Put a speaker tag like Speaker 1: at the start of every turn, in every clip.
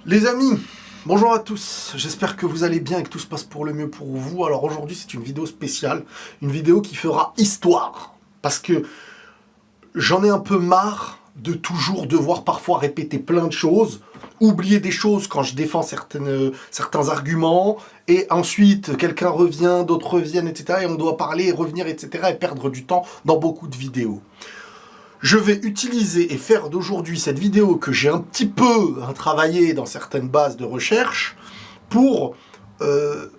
Speaker 1: Les amis, bonjour à tous, j'espère que vous allez bien et que tout se passe pour le mieux pour vous. Alors aujourd'hui c'est une vidéo spéciale, une vidéo qui fera histoire, parce que j'en ai un peu marre de toujours devoir parfois répéter plein de choses, oublier des choses quand je défends certains arguments, et ensuite quelqu'un revient, d'autres reviennent, etc. Et on doit parler, revenir, etc. et perdre du temps dans beaucoup de vidéos. Je vais utiliser et faire d'aujourd'hui cette vidéo que j'ai un petit peu travaillé dans certaines bases de recherche pour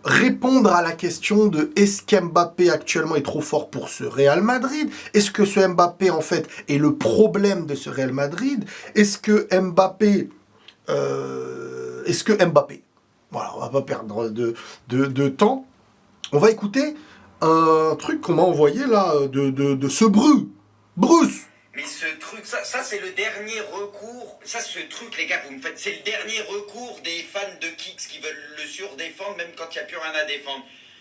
Speaker 1: répondre à la question de est-ce qu'Mbappé actuellement est trop fort pour ce Real Madrid? Est-ce que ce Mbappé en fait est le problème de ce Real Madrid? Est-ce que Mbappé... Voilà, on va pas perdre de temps. On va écouter un truc qu'on m'a envoyé là de ce Bruce.
Speaker 2: Mais ce truc, ça c'est le dernier recours. Ça, ce truc, les gars, vous me faites. C'est le dernier recours des fans de Kicks qui veulent le surdéfendre, même quand il n'y a plus rien à défendre.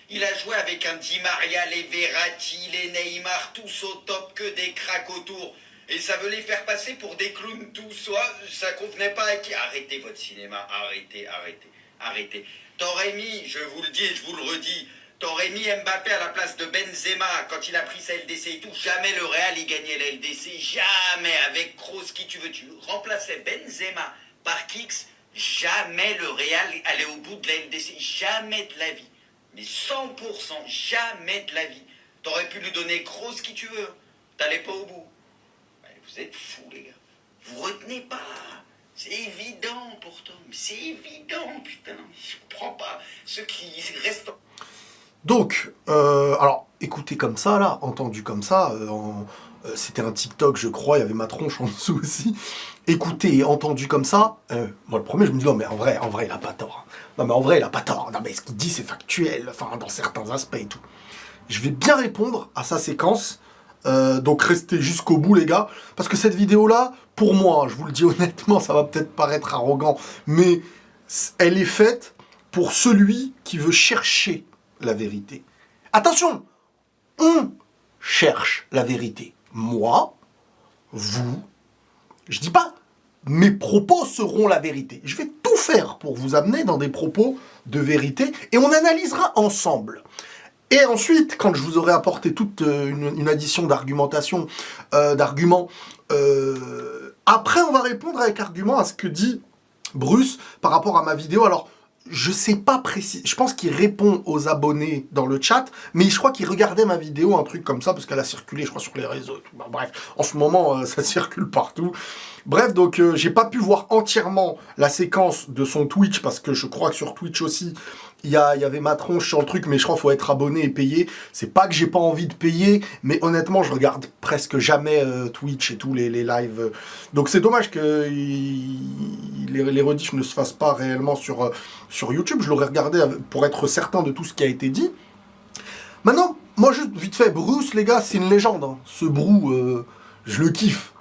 Speaker 2: Il a joué avec un Di Maria, les Verratti, les Neymar, tous au top, que des cracks autour. Et ça veut les faire passer pour des clowns tous. Ça convenait pas à qui. Arrêtez votre cinéma, arrêtez. T'aurais mis, je vous le dis et je vous le redis, t'aurais mis Mbappé à la place de Benzema quand il a pris sa LDC et tout. Jamais le Real il gagnait la LDC. Jamais. Avec Kroos, qui tu veux. Tu remplaçais Benzema par Kicks. Jamais le Real allait au bout de la LDC. Jamais de la vie. Mais 100%. Jamais de la vie. T'aurais pu lui donner Kroos qui tu veux. T'allais pas au bout. Vous êtes fous, les gars. Vous retenez pas. C'est évident pourtant. Mais c'est évident, putain. Je comprends pas. Ceux qui restent...
Speaker 1: Donc, alors, écoutez comme ça, là, entendu comme ça, c'était un TikTok, je crois, il y avait ma tronche en dessous aussi. Écoutez et entendu comme ça, moi, le premier, je me dis, non, mais en vrai, il a pas tort. Non, mais en vrai, il a pas tort. Non, mais ce qu'il dit, c'est factuel, enfin, dans certains aspects et tout. Je vais bien répondre à sa séquence, donc restez jusqu'au bout, les gars, parce que cette vidéo-là, pour moi, je vous le dis honnêtement, ça va peut-être paraître arrogant, mais elle est faite pour celui qui veut chercher la vérité. Attention, on cherche la vérité. Moi, vous, je dis pas, mes propos seront la vérité. Je vais tout faire pour vous amener dans des propos de vérité et on analysera ensemble. Et ensuite, quand je vous aurai apporté toute une addition d'argumentation, d'arguments, après on va répondre avec argument à ce que dit Bruce par rapport à ma vidéo. Alors, je sais pas précis, je pense qu'il répond aux abonnés dans le chat, mais je crois qu'il regardait ma vidéo, un truc comme ça, parce qu'elle a circulé, je crois, sur les réseaux. Et tout. Bah, bref, en ce moment, ça circule partout. Bref, donc j'ai pas pu voir entièrement la séquence de son Twitch, parce que je crois que sur Twitch aussi, il y avait ma tronche sur le truc, mais je crois qu'il faut être abonné et payer. C'est pas que j'ai pas envie de payer, mais honnêtement, je regarde presque jamais Twitch et tous les lives. Donc c'est dommage que les rediffs ne se fassent pas réellement sur YouTube. Je l'aurais regardé pour être certain de tout ce qui a été dit. Maintenant, moi juste vite fait, Bruce, les gars, c'est une légende. Hein. Ce Brou, je le kiffe.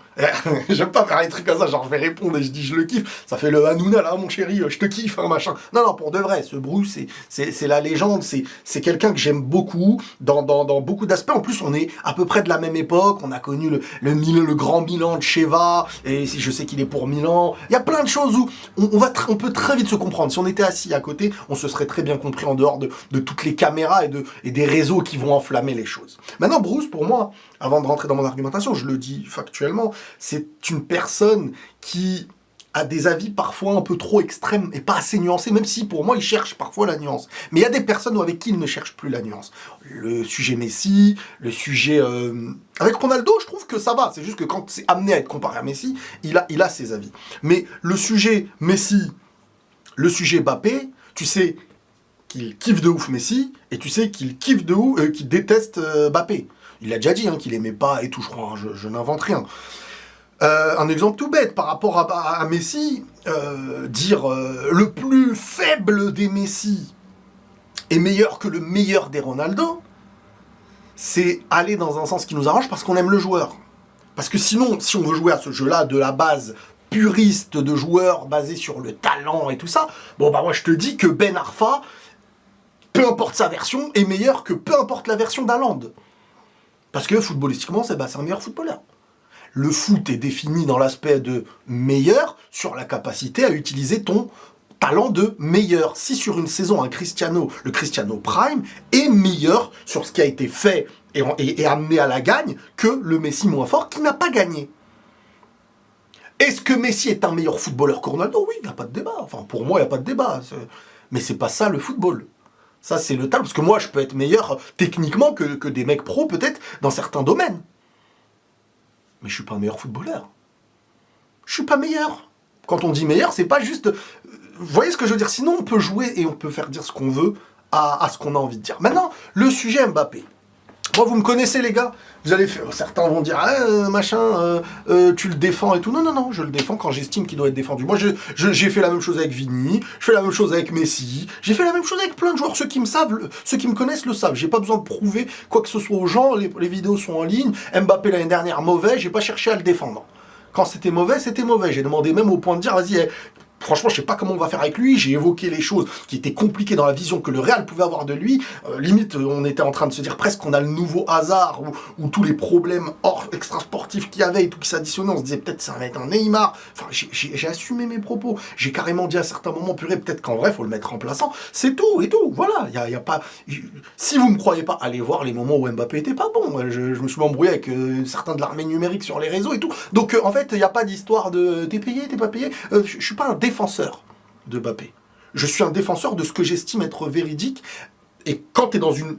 Speaker 1: J'aime pas faire des trucs comme ça, genre je vais répondre et je dis je le kiffe. Ça fait le Hanouna là, mon chéri, je te kiffe, hein, machin. Non, pour de vrai, ce Bruce, c'est la légende, c'est quelqu'un que j'aime beaucoup, dans beaucoup d'aspects. En plus, on est à peu près de la même époque, on a connu le grand Milan de Sheva, et je sais qu'il est pour Milan. Il y a plein de choses où on peut très vite se comprendre. Si on était assis à côté, on se serait très bien compris en dehors de toutes les caméras et des réseaux qui vont enflammer les choses. Maintenant, Bruce, pour moi, avant de rentrer dans mon argumentation, je le dis factuellement, c'est une personne qui a des avis parfois un peu trop extrêmes et pas assez nuancés, même si pour moi il cherche parfois la nuance. Mais il y a des personnes avec qui il ne cherche plus la nuance. Le sujet Messi, le sujet... Avec Ronaldo, je trouve que ça va. C'est juste que quand c'est amené à être comparé à Messi, il a ses avis. Mais le sujet Messi, le sujet Mbappé, tu sais qu'il kiffe de ouf Messi, et tu sais qu'il kiffe de ouf, qu'il déteste Mbappé. Il l'a déjà dit, hein, qu'il aimait pas et tout, je crois, hein, je n'invente rien. Un exemple tout bête, par rapport à Messi, dire le plus faible des Messi est meilleur que le meilleur des Ronaldo, c'est aller dans un sens qui nous arrange parce qu'on aime le joueur. Parce que sinon, si on veut jouer à ce jeu-là de la base puriste de joueurs basés sur le talent et tout ça, bon bah moi je te dis que Ben Arfa, peu importe sa version, est meilleur que peu importe la version d'Haaland. Parce que footballistiquement, c'est un meilleur footballeur. Le foot est défini dans l'aspect de meilleur sur la capacité à utiliser ton talent de meilleur. Si sur une saison, le Cristiano Prime est meilleur sur ce qui a été fait et amené à la gagne que le Messi moins fort qui n'a pas gagné. Est-ce que Messi est un meilleur footballeur que Ronaldo? Oui, il n'y a pas de débat. Enfin, pour moi, il n'y a pas de débat. Mais c'est pas ça le football. Ça, c'est le talent. Parce que moi, je peux être meilleur techniquement que des mecs pros, peut-être, dans certains domaines. Mais je suis pas un meilleur footballeur. Je suis pas meilleur. Quand on dit meilleur, c'est pas juste... Vous voyez ce que je veux dire? Sinon, on peut jouer et on peut faire dire ce qu'on veut à ce qu'on a envie de dire. Maintenant, le sujet Mbappé. Moi, vous me connaissez, les gars. Vous allez faire, certains vont dire, tu le défends et tout. Non, non, non, je le défends quand j'estime qu'il doit être défendu. Moi, j'ai fait la même chose avec Vini, je fais la même chose avec Messi, j'ai fait la même chose avec plein de joueurs. Ceux qui me connaissent le savent. J'ai pas besoin de prouver quoi que ce soit aux gens. Les vidéos sont en ligne. Mbappé l'année dernière mauvais, j'ai pas cherché à le défendre. Quand c'était mauvais, c'était mauvais. J'ai demandé même au point de dire, vas-y, franchement, je sais pas comment on va faire avec lui. J'ai évoqué les choses qui étaient compliquées dans la vision que le Real pouvait avoir de lui. Limite, on était en train de se dire presque qu'on a le nouveau Hazard ou tous les problèmes extra-sportifs qu'il y avait et tout qui s'additionnaient. On se disait peut-être ça va être un Neymar. Enfin, j'ai assumé mes propos. J'ai carrément dit à certains moments, purée, peut-être qu'en vrai, faut le mettre remplaçant. C'est tout et tout. Voilà. Y a pas. Si vous me croyez pas, allez voir les moments où Mbappé était pas bon. Je me suis embrouillé avec certains de l'armée numérique sur les réseaux et tout. Donc, en fait, il n'y a pas d'histoire de t'es payé, t'es pas payé. Je suis pas un défenseur de Mbappé. Je suis un défenseur de ce que j'estime être véridique. Et quand tu es dans une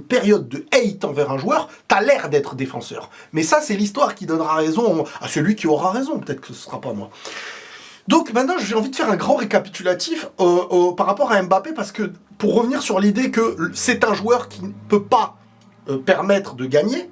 Speaker 1: période de hate envers un joueur, tu as l'air d'être défenseur. Mais ça, c'est l'histoire qui donnera raison à celui qui aura raison. Peut-être que ce ne sera pas moi. Donc maintenant, j'ai envie de faire un grand récapitulatif par rapport à Mbappé, parce que pour revenir sur l'idée que c'est un joueur qui ne peut pas permettre de gagner,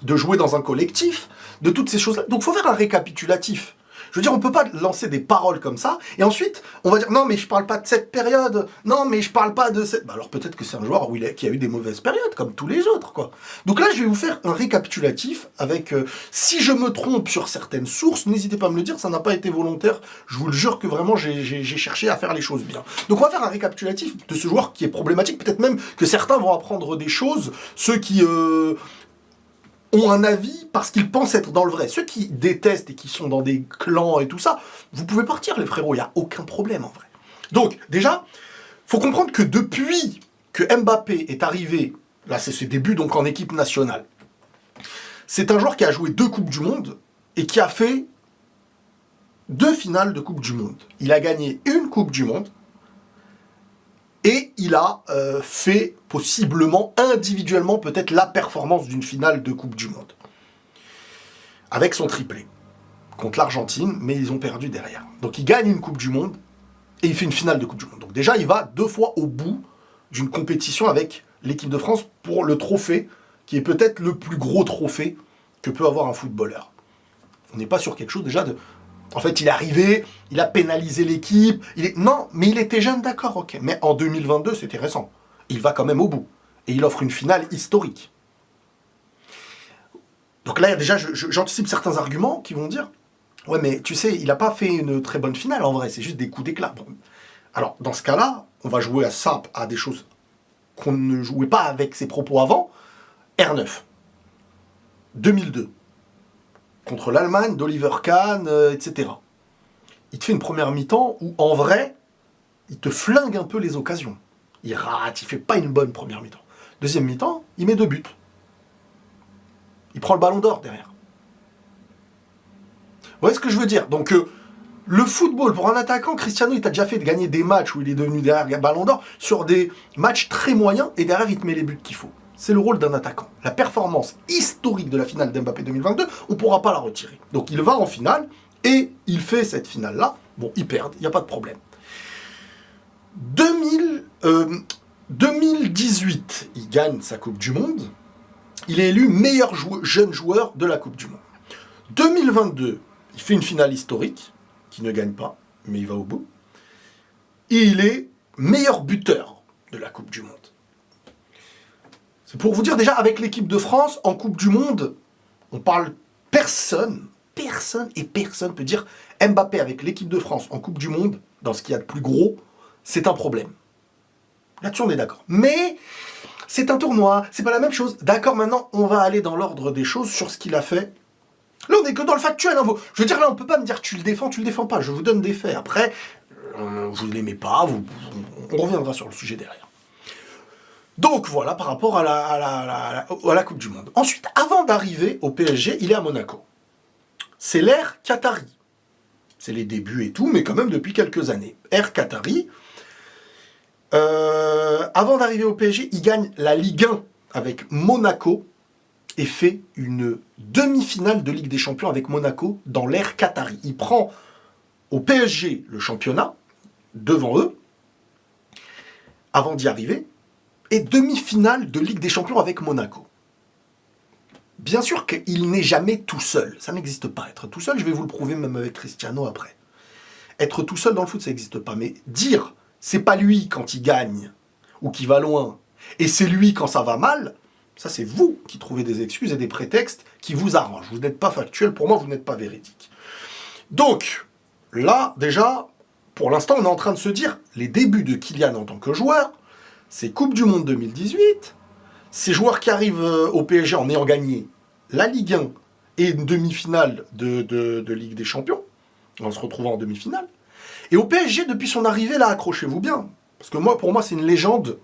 Speaker 1: de jouer dans un collectif, de toutes ces choses-là. Donc il faut faire un récapitulatif. Je veux dire, on peut pas lancer des paroles comme ça, et ensuite, on va dire, non, mais je parle pas de cette période, non, mais je parle pas de cette... Bah alors peut-être que c'est un joueur qui a eu des mauvaises périodes, comme tous les autres, quoi. Donc là, je vais vous faire un récapitulatif avec... si je me trompe sur certaines sources, n'hésitez pas à me le dire, ça n'a pas été volontaire, je vous le jure que vraiment, j'ai cherché à faire les choses bien. Donc on va faire un récapitulatif de ce joueur qui est problématique, peut-être même que certains vont apprendre des choses, ceux qui... ont un avis parce qu'ils pensent être dans le vrai. Ceux qui détestent et qui sont dans des clans et tout ça, vous pouvez partir les frérots, il n'y a aucun problème en vrai. Donc déjà, faut comprendre que depuis que Mbappé est arrivé, là c'est ses débuts donc en équipe nationale, c'est un joueur qui a joué 2 Coupes du Monde et qui a fait 2 finales de Coupe du Monde. Il a gagné une Coupe du Monde et il a fait possiblement, individuellement, peut-être la performance d'une finale de Coupe du Monde. Avec son triplé. Contre l'Argentine, mais ils ont perdu derrière. Donc il gagne une Coupe du Monde et il fait une finale de Coupe du Monde. Donc déjà, il va 2 fois au bout d'une compétition avec l'équipe de France pour le trophée, qui est peut-être le plus gros trophée que peut avoir un footballeur. On n'est pas sur quelque chose déjà de... En fait, il est arrivé, il a pénalisé l'équipe. Non, mais il était jeune, d'accord, ok. Mais en 2022, c'était récent. Il va quand même au bout. Et il offre une finale historique. Donc là, déjà, j'anticipe certains arguments qui vont dire « Ouais, mais tu sais, il n'a pas fait une très bonne finale, en vrai. C'est juste des coups d'éclat. » Bon. Alors, dans ce cas-là, on va jouer à des choses qu'on ne jouait pas avec ses propos avant. R9. 2002. Contre l'Allemagne, d'Oliver Kahn, etc. Il te fait une première mi-temps où, en vrai, il te flingue un peu les occasions. Il rate, il fait pas une bonne première mi-temps. Deuxième mi-temps, il met 2 buts. Il prend le ballon d'or derrière. Vous voyez ce que je veux dire? Donc, le football, pour un attaquant, Cristiano, il t'a déjà fait de gagner des matchs où il est devenu derrière ballon d'or, sur des matchs très moyens, et derrière, il te met les buts qu'il faut. C'est le rôle d'un attaquant. La performance historique de la finale d'Mbappé 2022, on ne pourra pas la retirer. Donc il va en finale, et il fait cette finale-là. Bon, ils perdent, il n'y a pas de problème. 2018, il gagne sa Coupe du Monde. Il est élu meilleur jeune joueur de la Coupe du Monde. 2022, il fait une finale historique, qui ne gagne pas, mais il va au bout. Et il est meilleur buteur de la Coupe du Monde. C'est pour vous dire déjà, avec l'équipe de France, en Coupe du Monde, on parle personne peut dire Mbappé avec l'équipe de France en Coupe du Monde, dans ce qu'il y a de plus gros, c'est un problème. Là-dessus, on est d'accord. Mais c'est un tournoi, c'est pas la même chose. D'accord, maintenant, on va aller dans l'ordre des choses sur ce qu'il a fait Là, on est que dans le factuel. Hein. Je veux dire, là, on peut pas me dire tu le défends pas. Je vous donne des faits. Après, vous ne l'aimez pas, on reviendra sur le sujet derrière. Donc voilà, par rapport à la Coupe du Monde. Ensuite, avant d'arriver au PSG, il est à Monaco. C'est l'ère Qatari. C'est les débuts et tout, mais quand même depuis quelques années. Ère Qatari. Avant d'arriver au PSG, il gagne la Ligue 1 avec Monaco et fait une demi-finale de Ligue des Champions avec Monaco dans l'ère Qatari. Il prend au PSG le championnat, devant eux, avant d'y arriver, et demi-finale de Ligue des Champions avec Monaco. Bien sûr qu'il n'est jamais tout seul, ça n'existe pas. Être tout seul, je vais vous le prouver même avec Cristiano après. Être tout seul dans le foot, ça n'existe pas. Mais dire, c'est pas lui quand il gagne, ou qu'il va loin, et c'est lui quand ça va mal, ça, c'est vous qui trouvez des excuses et des prétextes qui vous arrangent. Vous n'êtes pas factuel, pour moi, vous n'êtes pas véridique. Donc, là, déjà, pour l'instant, on est en train de se dire, les débuts de Kylian en tant que joueur, c'est Coupe du Monde 2018, ces joueurs qui arrivent au PSG en ayant gagné la Ligue 1 et une demi-finale de Ligue des Champions, en se retrouvant en demi-finale. Et au PSG, depuis son arrivée, là, accrochez-vous bien, parce que pour moi, c'est une légende.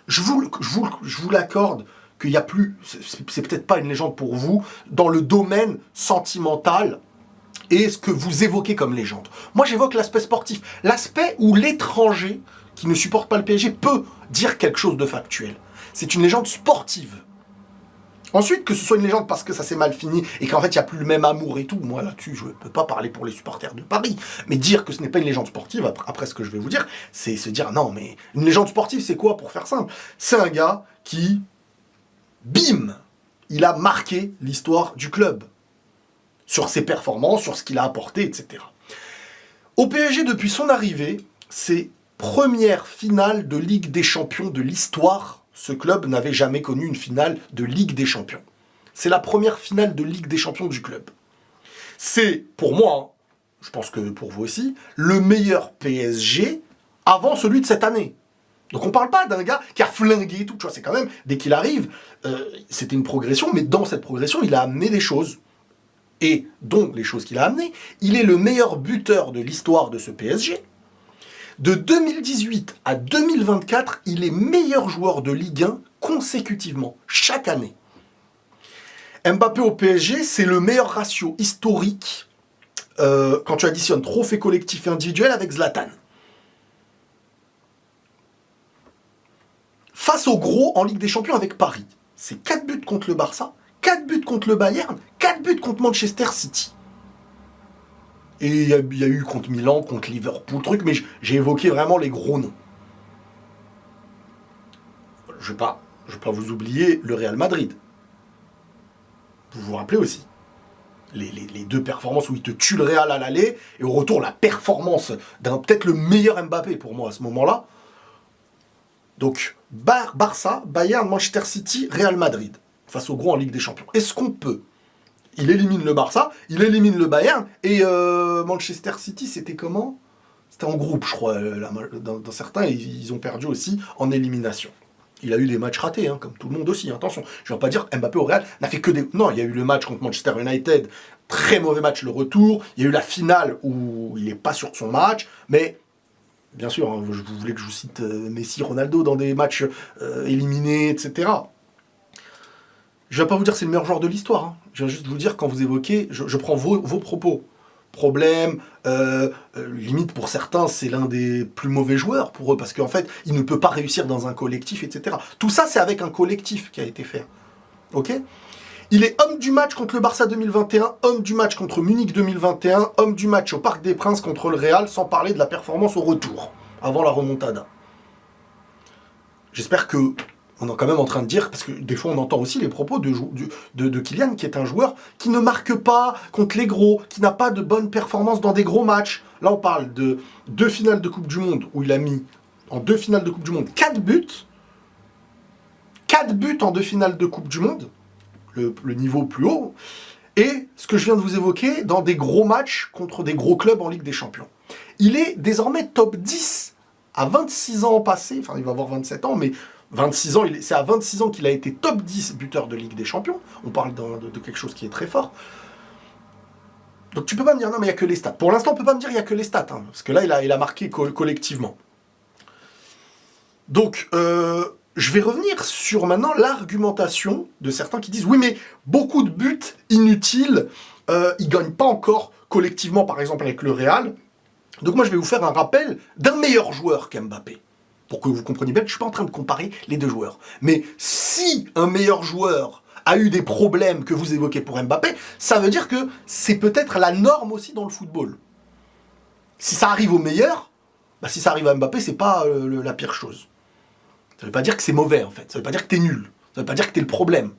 Speaker 1: Je vous l'accorde, qu'il n'y a plus, c'est peut-être pas une légende pour vous, dans le domaine sentimental et ce que vous évoquez comme légende. Moi, j'évoque l'aspect sportif, l'aspect où l'étranger qui ne supporte pas le PSG peut dire quelque chose de factuel. C'est une légende sportive. Ensuite, que ce soit une légende parce que ça s'est mal fini et qu'en fait, il n'y a plus le même amour et tout, moi là-dessus, je ne peux pas parler pour les supporters de Paris, mais dire que ce n'est pas une légende sportive, après ce que je vais vous dire, c'est se dire, non, mais une légende sportive, c'est quoi, pour faire simple? C'est un gars qui... Bim, il a marqué l'histoire du club. Sur ses performances, sur ce qu'il a apporté, etc. Au PSG, depuis son arrivée, c'est première finale de Ligue des Champions de l'histoire. Ce club n'avait jamais connu une finale de Ligue des Champions. C'est la première finale de Ligue des Champions du club. C'est, pour moi, je pense que pour vous aussi, le meilleur PSG avant celui de cette année. Donc on parle pas d'un gars qui a flingué et tout, tu vois, c'est quand même, dès qu'il arrive, c'était une progression, mais dans cette progression, il a amené des choses. Et donc, les choses qu'il a amenées, il est le meilleur buteur de l'histoire de ce PSG. De 2018 à 2024, il est meilleur joueur de Ligue 1 consécutivement, chaque année. Mbappé au PSG, c'est le meilleur ratio historique quand tu additionnes trophées collectifs et individuels avec Zlatan. Face au gros en Ligue des Champions avec Paris. C'est 4 buts contre le Barça, 4 buts contre le Bayern, 4 buts contre Manchester City. Et il y a eu contre Milan, contre Liverpool, truc, mais j'ai évoqué vraiment les gros noms. Je vais pas vous oublier le Real Madrid. Vous vous rappelez aussi. Les deux performances où il te tue le Real à l'aller, et au retour, la performance d'un peut-être le meilleur Mbappé pour moi à ce moment-là. Donc, Barça, Bayern, Manchester City, Real Madrid, face au gros en Ligue des Champions. Est-ce qu'on peut? Il élimine le Barça, il élimine le Bayern, et Manchester City, c'était comment? C'était en groupe, je crois, dans certains, ils ont perdu aussi en élimination. Il a eu des matchs ratés, hein, comme tout le monde aussi, attention. Je ne vais pas dire Mbappé au Real n'a fait que des... Non, il y a eu le match contre Manchester United, très mauvais match le retour, il y a eu la finale où il n'est pas sur son match, mais... Bien sûr, hein, vous voulez que je vous cite Messi, Ronaldo dans des matchs éliminés, etc. Je ne vais pas vous dire que c'est le meilleur joueur de l'histoire. Hein. Je vais juste vous dire, quand vous évoquez, je prends vos propos. Problème, limite pour certains, c'est l'un des plus mauvais joueurs pour eux, parce qu'en fait, il ne peut pas réussir dans un collectif, etc. Tout ça, c'est avec un collectif qui a été fait. Ok ? Il est homme du match contre le Barça 2021, homme du match contre Munich 2021, homme du match au Parc des Princes contre le Real, sans parler de la performance au retour, avant la remontada. J'espère que on est quand même en train de dire, parce que des fois on entend aussi les propos de Kylian, qui est un joueur qui ne marque pas contre les gros, qui n'a pas de bonne performance dans des gros matchs. Là on parle de 2 finales de Coupe du Monde, où il a mis en 2 finales de Coupe du Monde 4 buts. 4 buts en 2 finales de Coupe du Monde. Le niveau plus haut, et ce que je viens de vous évoquer dans des gros matchs contre des gros clubs en Ligue des Champions. Il est désormais top 10 à 26 ans passés, enfin il va avoir 27 ans, mais 26 ans, c'est à 26 ans qu'il a été top 10 buteur de Ligue des Champions. On parle de quelque chose qui est très fort. Donc tu peux pas me dire non mais il y a que les stats. Pour l'instant on peut pas me dire il y a que les stats, hein, parce que là il a marqué collectivement. Donc je vais revenir sur maintenant l'argumentation de certains qui disent oui mais beaucoup de buts inutiles, ils gagnent pas encore collectivement par exemple avec le Real. Donc moi je vais vous faire un rappel d'un meilleur joueur qu'Mbappé. Pour que vous compreniez bien que je ne suis pas en train de comparer les deux joueurs. Mais si un meilleur joueur a eu des problèmes que vous évoquez pour Mbappé, ça veut dire que c'est peut-être la norme aussi dans le football. Si ça arrive au meilleur, bah si ça arrive à Mbappé, c'est pas la pire chose. Ça veut pas dire que c'est mauvais en fait. Ça veut pas dire que t'es nul. Ça veut pas dire que t'es le problème.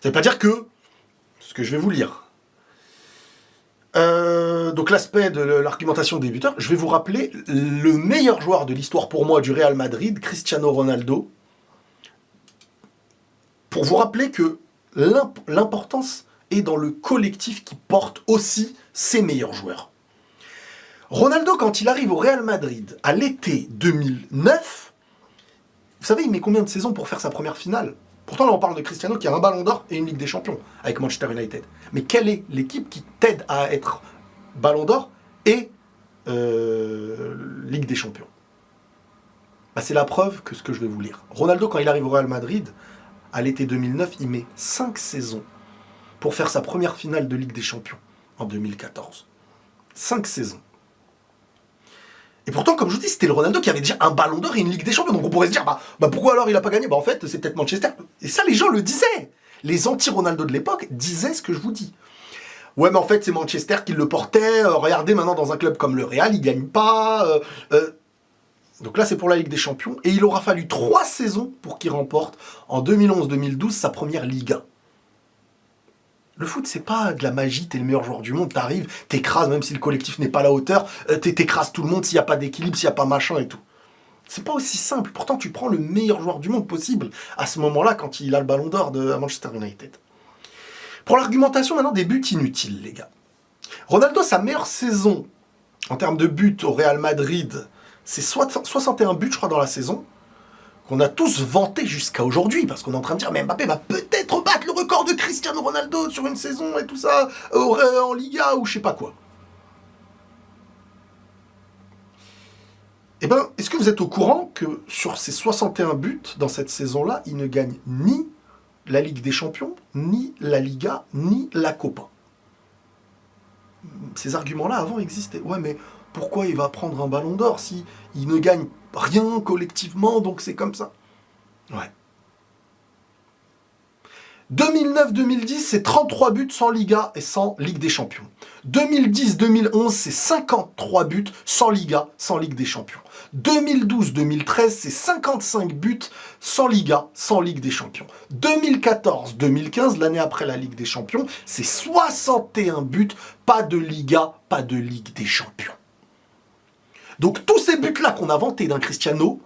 Speaker 1: Ça veut pas dire que... Ce que je vais vous lire. Donc l'aspect de l'argumentation des buteurs, je vais vous rappeler le meilleur joueur de l'histoire pour moi du Real Madrid, Cristiano Ronaldo, pour vous rappeler que l'importance est dans le collectif qui porte aussi ses meilleurs joueurs. Ronaldo, quand il arrive au Real Madrid à l'été 2009, vous savez, il met combien de saisons pour faire sa première finale ? Pourtant, là, on parle de Cristiano qui a un Ballon d'Or et une Ligue des Champions avec Manchester United. Mais quelle est l'équipe qui t'aide à être Ballon d'Or et Ligue des Champions ? Bah, c'est la preuve que ce que je vais vous lire. Ronaldo, quand il arrive au Real Madrid, à l'été 2009, il met 5 saisons pour faire sa première finale de Ligue des Champions en 2014. 5 saisons. Et pourtant, comme je vous dis, c'était le Ronaldo qui avait déjà un Ballon d'Or et une Ligue des Champions. Donc on pourrait se dire, bah pourquoi alors il n'a pas gagné ? Bah en fait, c'est peut-être Manchester. Et ça, les gens le disaient. Les anti-Ronaldo de l'époque disaient ce que je vous dis. Ouais, mais en fait, c'est Manchester qui le portait. Regardez, maintenant, dans un club comme le Real, il ne gagne pas. Donc là, c'est pour la Ligue des Champions. Et il aura fallu 3 saisons pour qu'il remporte, en 2011-2012, sa première Liga. Le foot, c'est pas de la magie, t'es le meilleur joueur du monde, t'arrives, t'écrases, même si le collectif n'est pas à la hauteur, t'écrases tout le monde s'il n'y a pas d'équilibre, s'il n'y a pas machin et tout. C'est pas aussi simple. Pourtant, tu prends le meilleur joueur du monde possible à ce moment-là, quand il a le Ballon d'Or à Manchester United. Pour l'argumentation maintenant des buts inutiles, les gars. Ronaldo, sa meilleure saison en termes de buts au Real Madrid, c'est 61 buts, je crois, dans la saison, qu'on a tous vanté jusqu'à aujourd'hui, parce qu'on est en train de dire, mais Mbappé va peut-être battre le record de Cristiano Ronaldo sur une saison et tout ça, en Liga ou je sais pas quoi. Eh ben, est-ce que vous êtes au courant que sur ces 61 buts dans cette saison-là, il ne gagne ni la Ligue des Champions, ni la Liga, ni la Copa ? Ces arguments-là avant existaient. Ouais, mais pourquoi il va prendre un Ballon d'Or si il ne gagne rien collectivement, donc c'est comme ça. Ouais. 2009-2010, c'est 33 buts sans Liga et sans Ligue des Champions. 2010-2011, c'est 53 buts sans Liga, sans Ligue des Champions. 2012-2013, c'est 55 buts sans Liga, sans Ligue des Champions. 2014-2015, l'année après la Ligue des Champions, c'est 61 buts, pas de Liga, pas de Ligue des Champions. Donc tous ces buts-là qu'on a vantés d'un Cristiano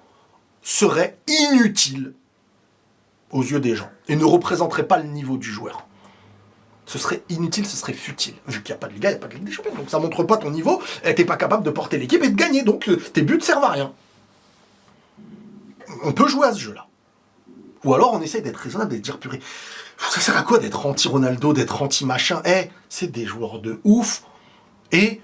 Speaker 1: seraient inutiles aux yeux des gens et ne représenteraient pas le niveau du joueur. Ce serait inutile, ce serait futile. Vu qu'il n'y a pas de Liga, il n'y a pas de Ligue des Champions. Donc ça ne montre pas ton niveau, et tu n'es pas capable de porter l'équipe et de gagner. Donc tes buts ne servent à rien. On peut jouer à ce jeu-là. Ou alors on essaye d'être raisonnable et de dire, purée, ça sert à quoi d'être anti-Ronaldo, d'être anti-machin ? C'est des joueurs de ouf. Et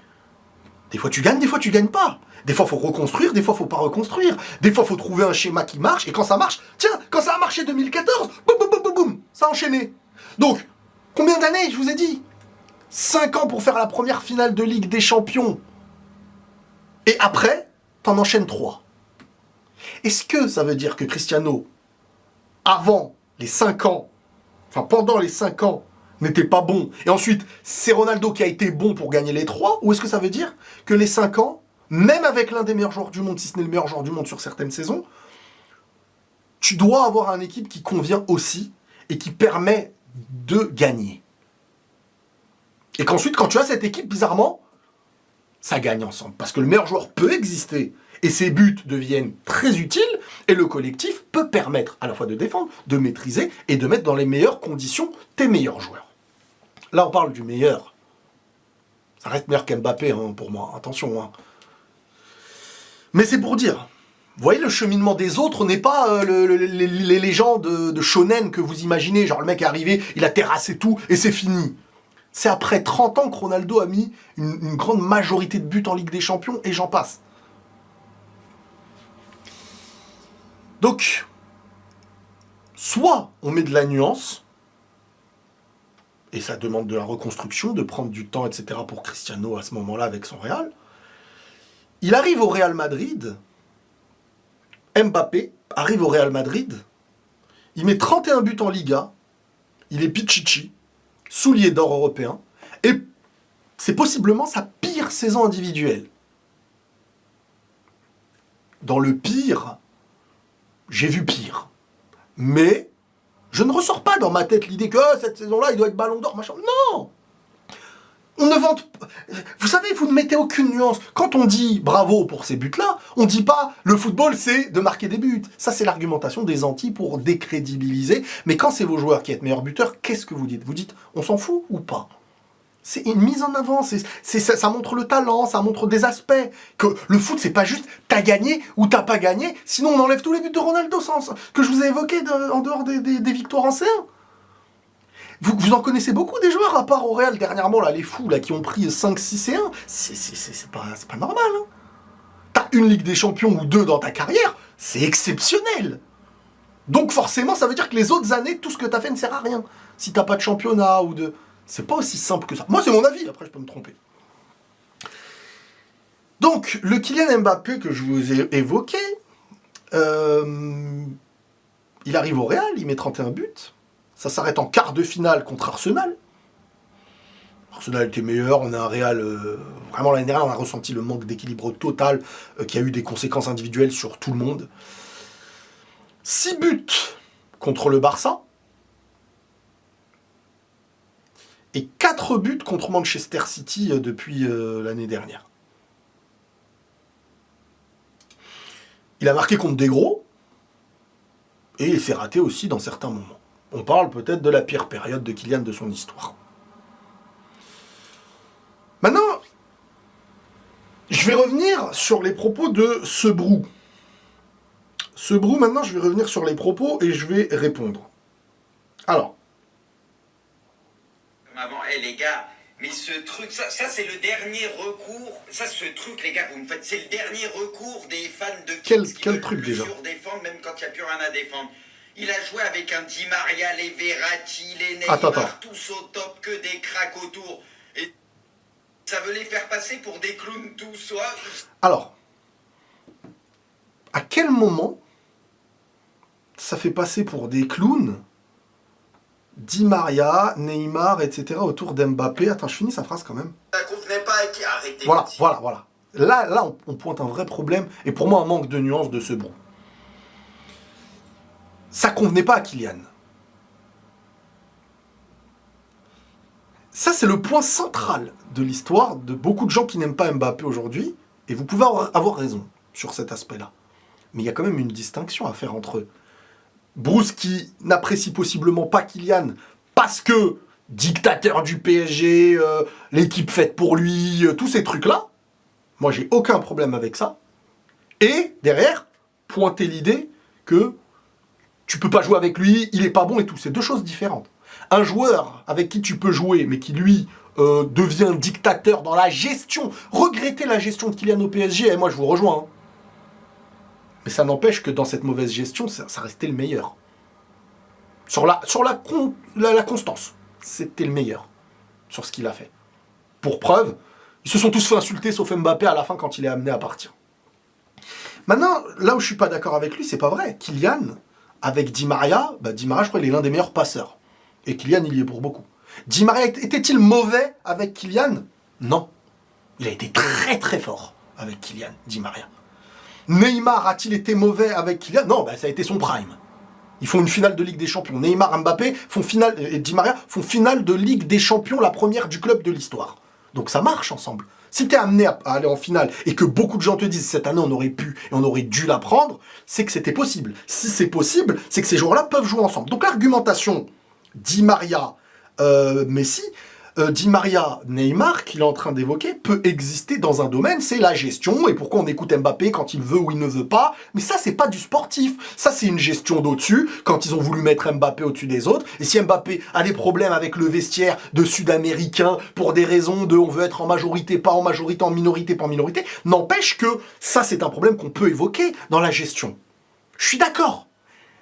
Speaker 1: des fois tu gagnes, des fois tu gagnes pas. Des fois, il faut reconstruire, des fois, il faut pas reconstruire. Des fois, il faut trouver un schéma qui marche. Et quand ça marche, tiens, quand ça a marché 2014, boum, boum, boum, boum, boum, ça a enchaîné. Donc, combien d'années, je vous ai dit ? 5 ans pour faire la première finale de Ligue des Champions. Et après, t'en enchaînes 3. Est-ce que ça veut dire que Cristiano, avant les 5 ans, enfin pendant les 5 ans, n'était pas bon, et ensuite, c'est Ronaldo qui a été bon pour gagner les 3, ou est-ce que ça veut dire que les 5 ans, même avec l'un des meilleurs joueurs du monde, si ce n'est le meilleur joueur du monde sur certaines saisons, tu dois avoir une équipe qui convient aussi et qui permet de gagner. Et qu'ensuite, quand tu as cette équipe, bizarrement, ça gagne ensemble. Parce que le meilleur joueur peut exister et ses buts deviennent très utiles et le collectif peut permettre à la fois de défendre, de maîtriser et de mettre dans les meilleures conditions tes meilleurs joueurs. Là, on parle du meilleur. Ça reste meilleur qu'Mbappé, hein, pour moi. Attention, hein. Mais c'est pour dire, vous voyez, le cheminement des autres n'est pas les légendes de shonen que vous imaginez, genre le mec est arrivé, il a terrassé tout et c'est fini. C'est après 30 ans que Ronaldo a mis une grande majorité de buts en Ligue des Champions, et j'en passe. Donc, soit on met de la nuance, et ça demande de la reconstruction, de prendre du temps, etc. pour Cristiano à ce moment-là avec son Real. Il arrive au Real Madrid, Mbappé arrive au Real Madrid, il met 31 buts en Liga, il est Pichichi, soulier d'or européen, et c'est possiblement sa pire saison individuelle. Dans le pire, j'ai vu pire. Mais je ne ressors pas dans ma tête l'idée que cette saison-là, il doit être ballon d'or, machin. Non! On ne vante pas. Vous savez, vous ne mettez aucune nuance. Quand on dit bravo pour ces buts-là, on ne dit pas le football, c'est de marquer des buts. Ça, c'est l'argumentation des Antilles pour décrédibiliser. Mais quand c'est vos joueurs qui êtes meilleurs buteurs, qu'est-ce que vous dites? Vous dites, on s'en fout ou pas? C'est une mise en avant, ça montre le talent, ça montre des aspects. Que le foot, c'est pas juste t'as gagné ou t'as pas gagné, sinon on enlève tous les buts de Ronaldo que je vous ai évoqués en dehors des victoires en C1. Vous en connaissez beaucoup des joueurs, à part au Real dernièrement, là, les fous là, qui ont pris 5-6 C1. C'est pas normal. Hein. T'as une Ligue des Champions ou deux dans ta carrière, c'est exceptionnel. Donc forcément, ça veut dire que les autres années, tout ce que t'as fait ne sert à rien. Si t'as pas de championnat ou de... C'est pas aussi simple que ça. Moi, c'est mon avis, après je peux me tromper. Donc, le Kylian Mbappé que je vous ai évoqué, il arrive au Real, il met 31 buts. Ça s'arrête en quart de finale contre Arsenal. Arsenal était meilleur, on a un Real... vraiment l'année dernière, on a ressenti le manque d'équilibre total qui a eu des conséquences individuelles sur tout le monde. 6 buts contre le Barça. Et 4 buts contre Manchester City depuis l'année dernière. Il a marqué contre des gros, et il s'est raté aussi dans certains moments. On parle peut-être de la pire période de Kylian de son histoire. Maintenant, je vais revenir sur les propos de Sebrou. Sebrou, maintenant, je vais revenir sur les propos et je vais répondre. Alors,
Speaker 2: avant, les gars, mais ce truc, ça c'est le dernier recours. Ça, ce truc, les gars, vous me faites, c'est le dernier recours des fans de Kicks qui veulent
Speaker 1: truc déjà
Speaker 2: surdéfendre, même quand il n'y a plus rien à défendre. Il a joué avec un Di Maria, les Verratti, les Neymar, tous au top, que des cracks autour. Et ça veut les faire passer pour des clowns tous, soit.
Speaker 1: Alors, à quel moment ça fait passer pour des clowns Di Maria, Neymar, etc. autour d'Mbappé? Attends, je finis sa phrase quand même.
Speaker 2: Ça convenait pas à qui? Arrêtez.
Speaker 1: Voilà. Là on pointe un vrai problème, et pour moi un manque de nuance de ce bron. Ça convenait pas à Kylian. Ça, c'est le point central de l'histoire de beaucoup de gens qui n'aiment pas Mbappé aujourd'hui, et vous pouvez avoir raison sur cet aspect-là. Mais il y a quand même une distinction à faire entre Bruce qui n'apprécie possiblement pas Kylian parce que dictateur du PSG, l'équipe faite pour lui, tous ces trucs-là, moi j'ai aucun problème avec ça, et derrière, pointer l'idée que tu peux pas jouer avec lui, il est pas bon et tout, c'est deux choses différentes. Un joueur avec qui tu peux jouer, mais qui lui devient dictateur dans la gestion, regretter la gestion de Kylian au PSG, et moi je vous rejoins, hein. Mais ça n'empêche que dans cette mauvaise gestion, ça restait le meilleur. Sur la constance, c'était le meilleur sur ce qu'il a fait. Pour preuve, ils se sont tous fait insulter, sauf Mbappé à la fin quand il est amené à partir. Maintenant, là où je suis pas d'accord avec lui, c'est pas vrai. Kylian, avec Di Maria, Di Maria, je crois qu'il est l'un des meilleurs passeurs. Et Kylian, il y est pour beaucoup. Di Maria, était-il mauvais avec Kylian? Non. Il a été très très fort avec Kylian, Di Maria. Neymar a-t-il été mauvais avec Kylian? Non, ça a été son prime. Ils font une finale de Ligue des Champions. Neymar, Mbappé font finale, et Di Maria font finale de Ligue des Champions, la première du club de l'histoire. Donc ça marche ensemble. Si tu es amené à aller en finale et que beaucoup de gens te disent cette année on aurait pu et on aurait dû la prendre, c'est que c'était possible. Si c'est possible, c'est que ces joueurs-là peuvent jouer ensemble. Donc l'argumentation Di Maria, Messi, Di Maria, Neymar, qu'il est en train d'évoquer, peut exister dans un domaine, c'est la gestion, et pourquoi on écoute Mbappé quand il veut ou il ne veut pas, mais ça c'est pas du sportif, ça c'est une gestion d'au-dessus, quand ils ont voulu mettre Mbappé au-dessus des autres, et si Mbappé a des problèmes avec le vestiaire de Sud-Américains, pour des raisons de on veut être en majorité, pas en majorité, en minorité, pas en minorité, n'empêche que ça c'est un problème qu'on peut évoquer dans la gestion. Je suis d'accord,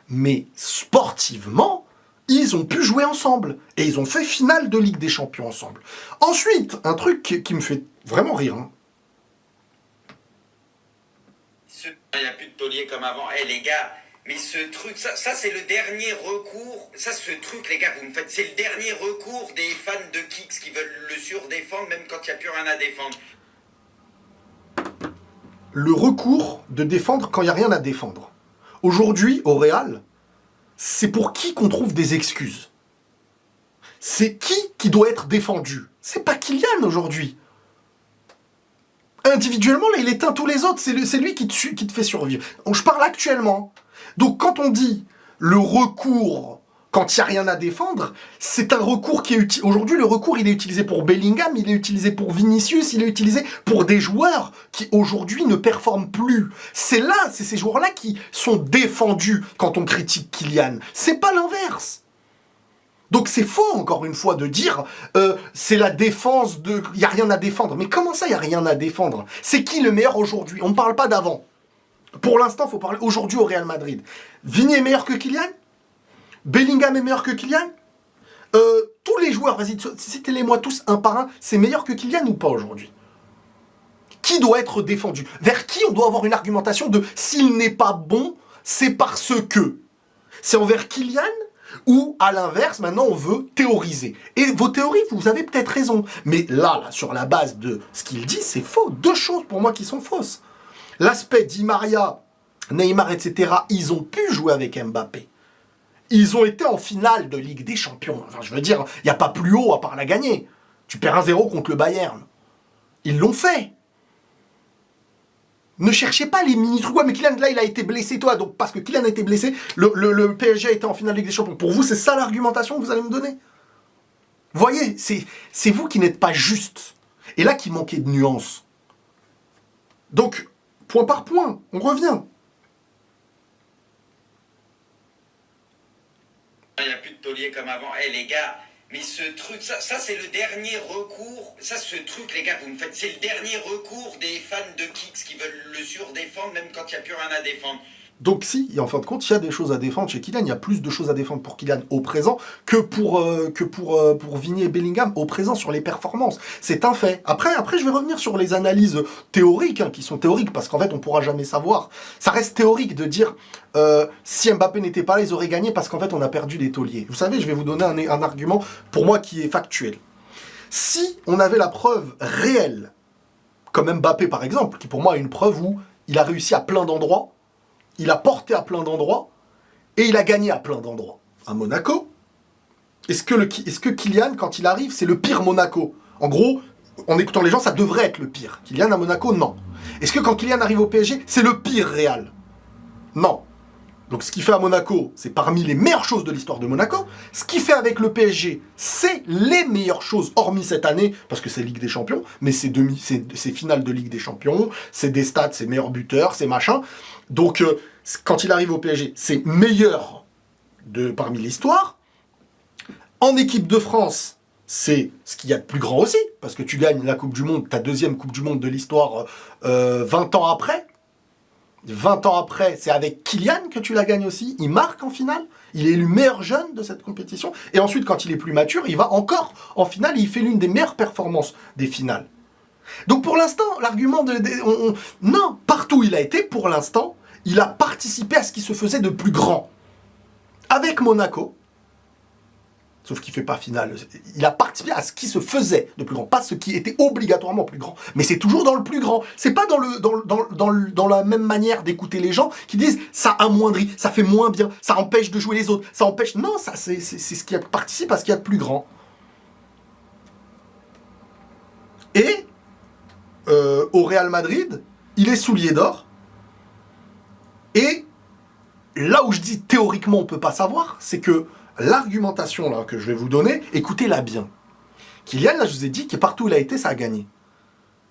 Speaker 1: mais sportivement, ils ont pu jouer ensemble. Et ils ont fait finale de Ligue des Champions ensemble. Ensuite, un truc qui me fait vraiment rire. Hein.
Speaker 2: Il n'y a plus de taulier comme avant. Eh les gars, mais ce truc, ça c'est le dernier recours. Ça, ce truc, les gars, vous me faites, c'est le dernier recours des fans de Kicks qui veulent le surdéfendre même quand il n'y a plus rien à défendre.
Speaker 1: Le recours de défendre quand il n'y a rien à défendre. Aujourd'hui, au Real, c'est pour qui qu'on trouve des excuses. C'est qui doit être défendu. C'est pas Kylian aujourd'hui. Individuellement, là, il éteint tous les autres. C'est lui qui te fait survivre. Je parle actuellement. Donc quand on dit le recours quand il n'y a rien à défendre, c'est un recours qui est utile. Aujourd'hui, le recours, il est utilisé pour Bellingham, il est utilisé pour Vinicius, il est utilisé pour des joueurs qui, aujourd'hui, ne performent plus. C'est ces joueurs-là qui sont défendus quand on critique Kylian. C'est pas l'inverse. Donc c'est faux, encore une fois, de dire c'est la défense de... Il n'y a rien à défendre. Mais comment ça, il n'y a rien à défendre? C'est qui le meilleur aujourd'hui? On ne parle pas d'avant. Pour l'instant, il faut parler aujourd'hui au Real Madrid. Vini est meilleur que Kylian? Bellingham est meilleur que Kylian? Tous les joueurs, vas-y, citez-les-moi tous un par un, c'est meilleur que Kylian ou pas aujourd'hui? Qui doit être défendu? Vers qui on doit avoir une argumentation de s'il n'est pas bon, c'est parce que? C'est envers Kylian ou à l'inverse, maintenant on veut théoriser? Et vos théories, vous avez peut-être raison. Mais là, sur la base de ce qu'il dit, c'est faux. Deux choses pour moi qui sont fausses. L'aspect Di Maria, Neymar, etc., ils ont pu jouer avec Mbappé. Ils ont été en finale de Ligue des Champions. Enfin, je veux dire, il n'y a pas plus haut à part la gagner. Tu perds 1-0 contre le Bayern. Ils l'ont fait. Ne cherchez pas les mini-trucs. Ouais, mais Kylian, là, il a été blessé, toi. Donc, parce que Kylian a été blessé, le PSG a été en finale de Ligue des Champions. Pour vous, c'est ça l'argumentation que vous allez me donner? Voyez, c'est vous qui n'êtes pas juste. Et là, qui manquait de nuances. Donc, point par point, on revient.
Speaker 2: Il n'y a plus de taulier comme avant. Eh les gars, mais ce truc, ça c'est le dernier recours. Ça, ce truc, les gars, vous me faites, c'est le dernier recours des fans de Kicks qui veulent le surdéfendre même quand il n'y a plus rien à défendre.
Speaker 1: Donc si, et en fin de compte, il y a des choses à défendre chez Kylian, il y a plus de choses à défendre pour Kylian au présent que pour Vini et Bellingham au présent sur les performances. C'est un fait. Après, je vais revenir sur les analyses théoriques, qui sont théoriques, parce qu'en fait, on ne pourra jamais savoir. Ça reste théorique de dire, si Mbappé n'était pas là, ils auraient gagné parce qu'en fait, on a perdu des tauliers. Vous savez, je vais vous donner un argument, pour moi, qui est factuel. Si on avait la preuve réelle, comme Mbappé par exemple, qui pour moi est une preuve où il a réussi à plein d'endroits, il a porté à plein d'endroits, et il a gagné à plein d'endroits. À Monaco, est-ce que Kylian, quand il arrive, c'est le pire Monaco? En gros, en écoutant les gens, ça devrait être le pire. Kylian à Monaco, non. Est-ce que quand Kylian arrive au PSG, c'est le pire Real? Non. Donc ce qu'il fait à Monaco, c'est parmi les meilleures choses de l'histoire de Monaco. Ce qu'il fait avec le PSG, c'est les meilleures choses, hormis cette année, parce que c'est Ligue des Champions, mais c'est finale de Ligue des Champions, c'est des stats, c'est meilleurs buteurs, c'est machin. Donc quand il arrive au PSG, c'est meilleur parmi l'histoire. En équipe de France, c'est ce qu'il y a de plus grand aussi, parce que tu gagnes la Coupe du Monde, ta deuxième Coupe du Monde de l'histoire 20 ans après. 20 ans après, c'est avec Kylian que tu la gagnes aussi. Il marque en finale. Il est élu meilleur jeune de cette compétition. Et ensuite, quand il est plus mature, il va encore en finale et il fait l'une des meilleures performances des finales. Donc pour l'instant, l'argument non, partout où il a été, pour l'instant, il a participé à ce qui se faisait de plus grand. Avec Monaco, sauf qu'il ne fait pas finale, il a participé à ce qui se faisait de plus grand, pas ce qui était obligatoirement plus grand. Mais c'est toujours dans le plus grand. C'est pas dans la même manière d'écouter les gens qui disent ça amoindrit, ça fait moins bien, ça empêche de jouer les autres, ça empêche... Non, ça c'est ce qui participe à ce qu'il y a de plus grand. Et au Real Madrid, il est soulier d'or. Et là où je dis théoriquement on ne peut pas savoir, c'est que l'argumentation là que je vais vous donner, écoutez-la bien. Kylian, là, je vous ai dit que partout où il a été, ça a gagné.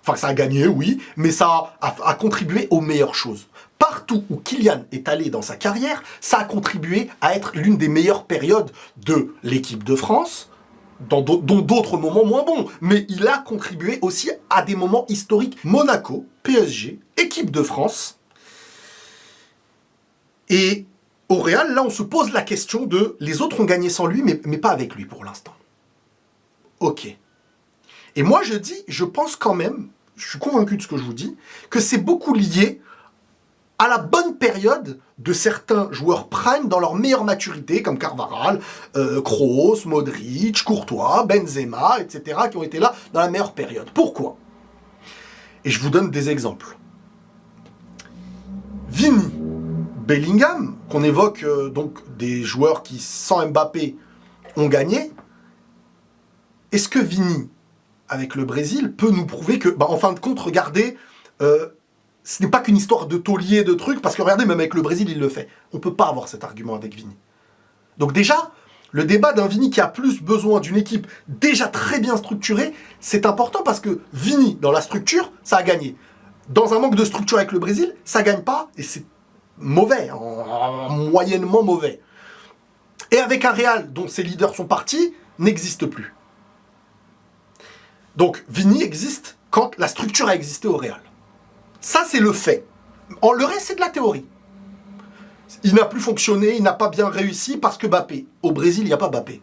Speaker 1: Enfin, ça a gagné, oui, mais ça a contribué aux meilleures choses. Partout où Kylian est allé dans sa carrière, ça a contribué à être l'une des meilleures périodes de l'équipe de France, dont d'autres moments moins bons. Mais il a contribué aussi à des moments historiques. Monaco, PSG, équipe de France. Et au Real, là, on se pose la question de... Les autres ont gagné sans lui, mais pas avec lui pour l'instant. Ok. Et moi, je pense quand même, je suis convaincu de ce que je vous dis, que c'est beaucoup lié à la bonne période de certains joueurs prime dans leur meilleure maturité, comme Carvajal, Kroos, Modric, Courtois, Benzema, etc., qui ont été là dans la meilleure période. Pourquoi? Et je vous donne des exemples. Vini, Bellingham, qu'on évoque donc des joueurs qui, sans Mbappé, ont gagné. Est-ce que Vini, avec le Brésil, peut nous prouver que, en fin de compte, regardez, ce n'est pas qu'une histoire de taulier, de trucs, parce que regardez, même avec le Brésil, il le fait. On ne peut pas avoir cet argument avec Vini. Donc déjà, le débat d'un Vini qui a plus besoin d'une équipe déjà très bien structurée, c'est important parce que Vini, dans la structure, ça a gagné. Dans un manque de structure avec le Brésil, ça ne gagne pas, et c'est mauvais, moyennement mauvais. Et avec un Real dont ses leaders sont partis, n'existe plus. Donc, Vini existe quand la structure a existé au Real. Ça, c'est le fait. Le reste, c'est de la théorie. Il n'a plus fonctionné, il n'a pas bien réussi parce que Mbappé. Au Brésil, il n'y a pas Mbappé.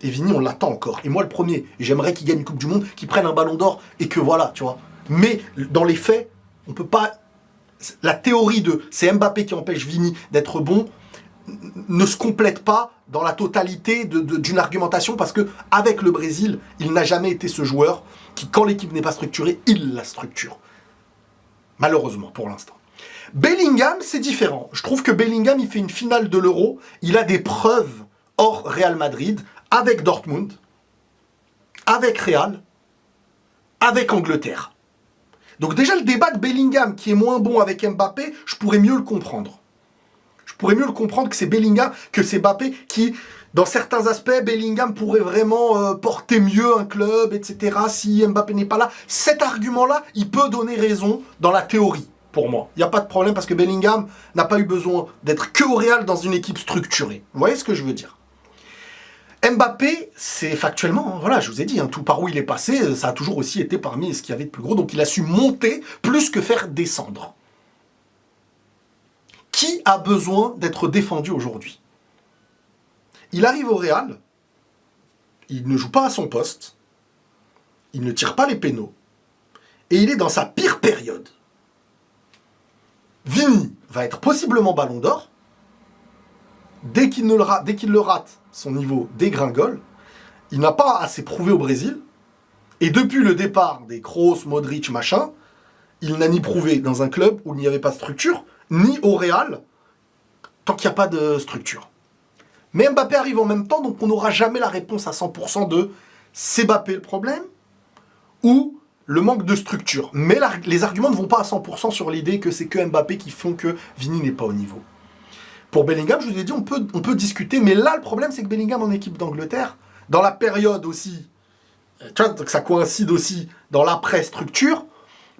Speaker 1: Et Vini, on l'attend encore. Et moi, le premier. Et j'aimerais qu'il gagne une Coupe du Monde, qu'il prenne un ballon d'or et que voilà, tu vois. Mais dans les faits, on peut pas... La théorie de c'est Mbappé qui empêche Vini d'être bon ne se complète pas dans la totalité d'une argumentation parce que avec le Brésil, il n'a jamais été ce joueur qui, quand l'équipe n'est pas structurée, il la structure. Malheureusement, pour l'instant. Bellingham, c'est différent. Je trouve que Bellingham, il fait une finale de l'Euro. Il a des preuves hors Real Madrid, avec Dortmund, avec Real, avec Angleterre. Donc déjà, le débat de Bellingham, qui est moins bon avec Mbappé, je pourrais mieux le comprendre. Je pourrais mieux le comprendre que c'est Bellingham, que c'est Mbappé, qui, dans certains aspects, Bellingham pourrait vraiment porter mieux un club, etc. si Mbappé n'est pas là. Cet argument-là, il peut donner raison dans la théorie, pour moi. Il n'y a pas de problème parce que Bellingham n'a pas eu besoin d'être que au Real dans une équipe structurée. Vous voyez ce que je veux dire? Mbappé, c'est factuellement, voilà, je vous ai dit, tout par où il est passé, ça a toujours aussi été parmi ce qu'il y avait de plus gros, donc il a su monter plus que faire descendre. Qui a besoin d'être défendu aujourd'hui? Il arrive au Real, il ne joue pas à son poste, il ne tire pas les pénaux, et il est dans sa pire période. Vini va être possiblement ballon d'or. Dès qu'il le rate, son niveau dégringole. Il n'a pas assez prouvé au Brésil. Et depuis le départ des Kroos, Modric, machin, il n'a ni prouvé dans un club où il n'y avait pas de structure, ni au Real, tant qu'il n'y a pas de structure. Mais Mbappé arrive en même temps, donc on n'aura jamais la réponse à 100% de c'est Mbappé le problème ou le manque de structure. Mais les arguments ne vont pas à 100% sur l'idée que c'est que Mbappé qui font que Vini n'est pas au niveau. Pour Bellingham, je vous ai dit, on peut discuter, mais là, le problème, c'est que Bellingham en équipe d'Angleterre, dans la période aussi, tu vois, que ça coïncide aussi dans l'après-structure,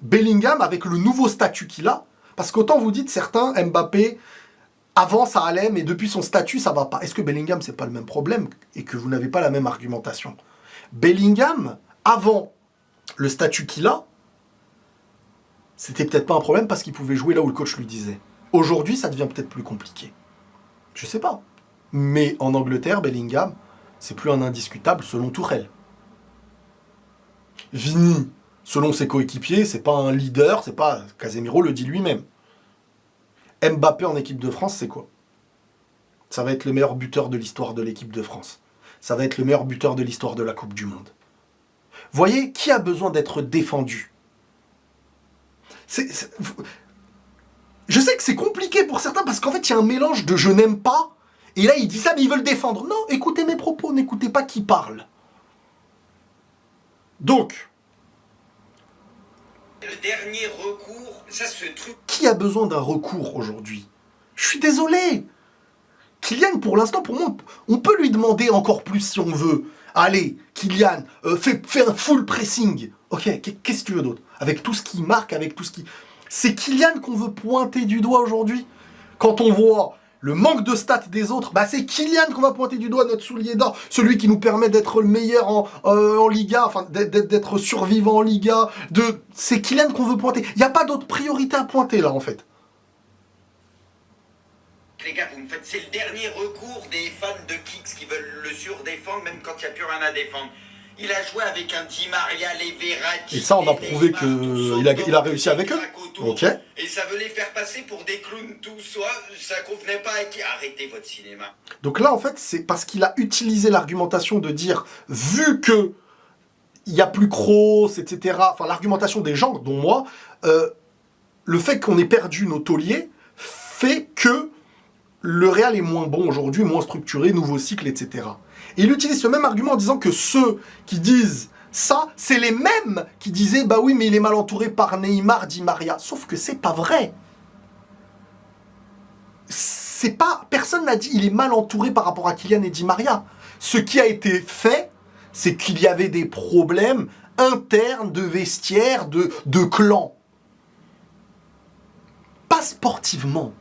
Speaker 1: Bellingham, avec le nouveau statut qu'il a, parce qu'autant vous dites, certains, Mbappé, avant ça allait, mais depuis son statut, ça va pas. Est-ce que Bellingham, c'est pas le même problème et que vous n'avez pas la même argumentation? Bellingham, avant le statut qu'il a, c'était peut-être pas un problème parce qu'il pouvait jouer là où le coach lui disait. Aujourd'hui, ça devient peut-être plus compliqué. Je sais pas. Mais en Angleterre, Bellingham, c'est plus un indiscutable selon Tuchel. Vini, selon ses coéquipiers, c'est pas un leader, c'est pas... Casemiro le dit lui-même. Mbappé en équipe de France, c'est quoi? Ça va être le meilleur buteur de l'histoire de l'équipe de France. Ça va être le meilleur buteur de l'histoire de la Coupe du Monde. Voyez, qui a besoin d'être défendu? Je sais que c'est compliqué pour certains parce qu'en fait, il y a un mélange de je n'aime pas, et là, il dit ça, mais ils veulent défendre. Non, écoutez mes propos, n'écoutez pas qui parle. Donc,
Speaker 2: le dernier recours, ça ce truc...
Speaker 1: Qui a besoin d'un recours aujourd'hui? Je suis désolé. Kylian, pour l'instant, pour moi, on peut lui demander encore plus si on veut. Allez, Kylian, fais un full pressing. Ok, qu'est-ce que tu veux d'autre? Avec tout ce qui marque, avec tout ce qui... C'est Kylian qu'on veut pointer du doigt aujourd'hui. Quand on voit le manque de stats des autres, bah c'est Kylian qu'on va pointer du doigt, notre soulier d'or, celui qui nous permet d'être le meilleur en Liga, enfin d'être survivant en Liga. C'est Kylian qu'on veut pointer. Il n'y a pas d'autre priorité à pointer là en fait.
Speaker 2: Les gars, vous me faites, c'est le dernier recours des fans de Kicks qui veulent le surdéfendre même quand il n'y a plus rien à défendre. Il a joué avec un Di Maria, les Verratti.
Speaker 1: Et ça, on a prouvé qu'il a réussi avec eux. Ok.
Speaker 2: Et ça veut les faire passer pour des clowns tous. Soit ça convenait pas à qui. Arrêtez votre cinéma.
Speaker 1: Donc là, en fait, c'est parce qu'il a utilisé l'argumentation de dire, vu que il n'y a plus Kroos, etc., enfin l'argumentation des gens, dont moi, le fait qu'on ait perdu nos tauliers fait que le Real est moins bon aujourd'hui, moins structuré, nouveau cycle, etc. Et il utilise ce même argument en disant que ceux qui disent ça, c'est les mêmes qui disaient « Bah oui, mais il est mal entouré par Neymar, Di Maria ». Sauf que c'est pas vrai. C'est pas... Personne n'a dit « il est mal entouré par rapport à Kylian et Di Maria ». Ce qui a été fait, c'est qu'il y avait des problèmes internes de vestiaire, de clan. Pas sportivement.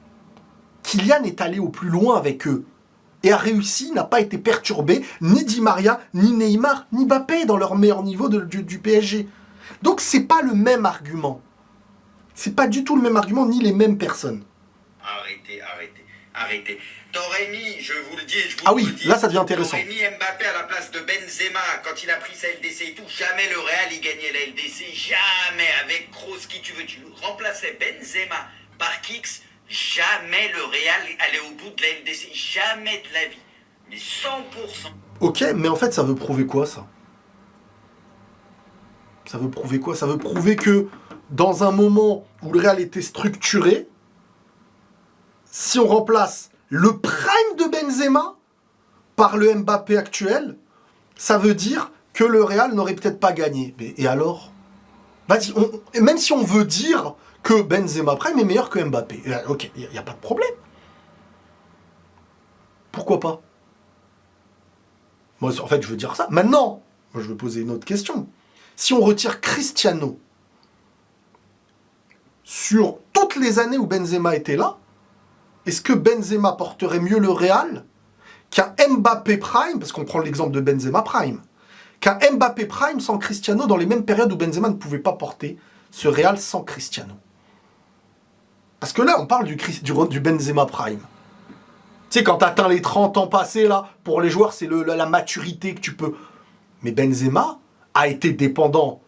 Speaker 1: Kylian est allé au plus loin avec eux. Et a réussi, n'a pas été perturbé, ni Di Maria, ni Neymar, ni Mbappé dans leur meilleur niveau du PSG. Donc c'est pas le même argument. C'est pas du tout le même argument, ni les mêmes personnes.
Speaker 2: Arrêtez. T'aurais mis, je vous le dis,
Speaker 1: là ça devient intéressant.
Speaker 2: T'aurais mis Mbappé à la place de Benzema quand il a pris sa LDC et tout. Jamais le Real il gagnait la LDC, jamais. Avec Kroos, qui tu veux, tu remplaçais Benzema par Kicks. Jamais le Real allait au bout de la LDC, jamais de la vie. Mais 100%.
Speaker 1: Ok, mais en fait, ça veut prouver quoi, ça? Ça veut prouver quoi? Ça veut prouver que, dans un moment où le Real était structuré, si on remplace le prime de Benzema par le Mbappé actuel, ça veut dire que le Real n'aurait peut-être pas gagné. Et alors? Vas-y, même si on veut dire que Benzema prime est meilleur que Mbappé. Ok, il n'y a pas de problème. Pourquoi pas? Moi, en fait, je veux dire ça. Maintenant, moi, je veux poser une autre question. Si on retire Cristiano sur toutes les années où Benzema était là, est-ce que Benzema porterait mieux le Real qu'un Mbappé prime, parce qu'on prend l'exemple de Benzema prime, qu'un Mbappé prime sans Cristiano dans les mêmes périodes où Benzema ne pouvait pas porter ce Real sans Cristiano? Parce que là, on parle du Benzema Prime. Tu sais, quand t'atteins les 30 ans passés, là, pour les joueurs, c'est la maturité que tu peux... Mais Benzema a été dépendant,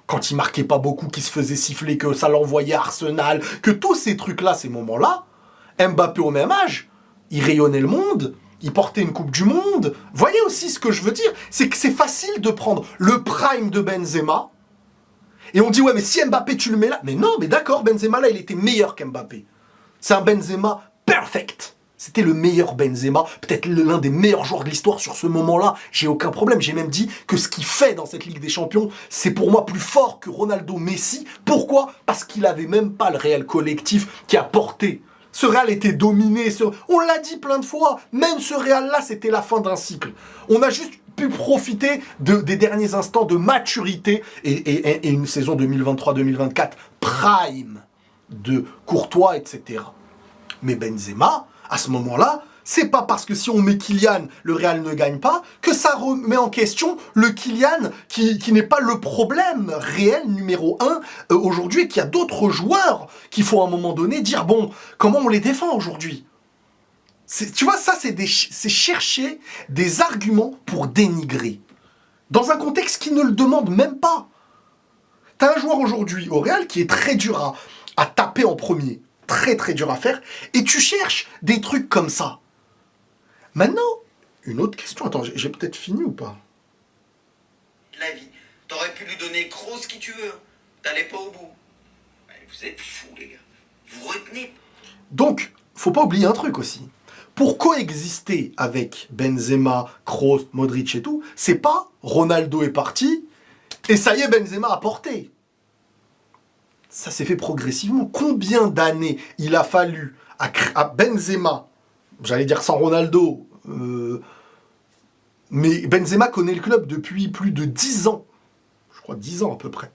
Speaker 1: quand il marquait pas beaucoup, qu'il se faisait siffler, que ça l'envoyait à Arsenal, que tous ces trucs-là, ces moments-là, Mbappé au même âge, il rayonnait le monde, il portait une Coupe du Monde. Voyez aussi ce que je veux dire, c'est que c'est facile de prendre le Prime de Benzema, et on dit, ouais, mais si Mbappé, tu le mets là... Mais non, mais d'accord, Benzema, là, il était meilleur qu'Mbappé. C'est un Benzema perfect. C'était le meilleur Benzema, peut-être l'un des meilleurs joueurs de l'histoire sur ce moment-là. J'ai aucun problème. J'ai même dit que ce qu'il fait dans cette Ligue des Champions, c'est pour moi plus fort que Ronaldo, Messi. Pourquoi? Parce qu'il avait même pas le Real collectif qui a porté. Ce Real était dominé. On l'a dit plein de fois. Même ce Real-là, c'était la fin d'un cycle. On a juste pu profiter des derniers instants de maturité et une saison 2023-2024 prime de Courtois, etc. Mais Benzema, à ce moment-là, c'est pas parce que si on met Kylian, le Real ne gagne pas, que ça remet en question le Kylian qui n'est pas le problème réel numéro 1 aujourd'hui, et qu'il y a d'autres joueurs qu'il faut à un moment donné dire, bon, comment on les défend aujourd'hui? Tu vois, ça, c'est chercher des arguments pour dénigrer. Dans un contexte qui ne le demande même pas. T'as un joueur aujourd'hui au Real qui est très dur à taper en premier. Très, très dur à faire. Et tu cherches des trucs comme ça. Maintenant, une autre question. Attends, j'ai peut-être fini ou pas?
Speaker 2: La vie. T'aurais pu lui donner Kroos qui tu veux. T'allais pas au bout. Vous êtes fous, les gars. Vous retenez.
Speaker 1: Donc, faut pas oublier un truc aussi. Pour coexister avec Benzema, Kroos, Modric et tout, c'est pas Ronaldo est parti et ça y est, Benzema a porté. Ça s'est fait progressivement. Combien d'années il a fallu à Benzema, j'allais dire sans Ronaldo, Mais Benzema connaît le club depuis plus de 10 ans. Je crois 10 ans à peu près.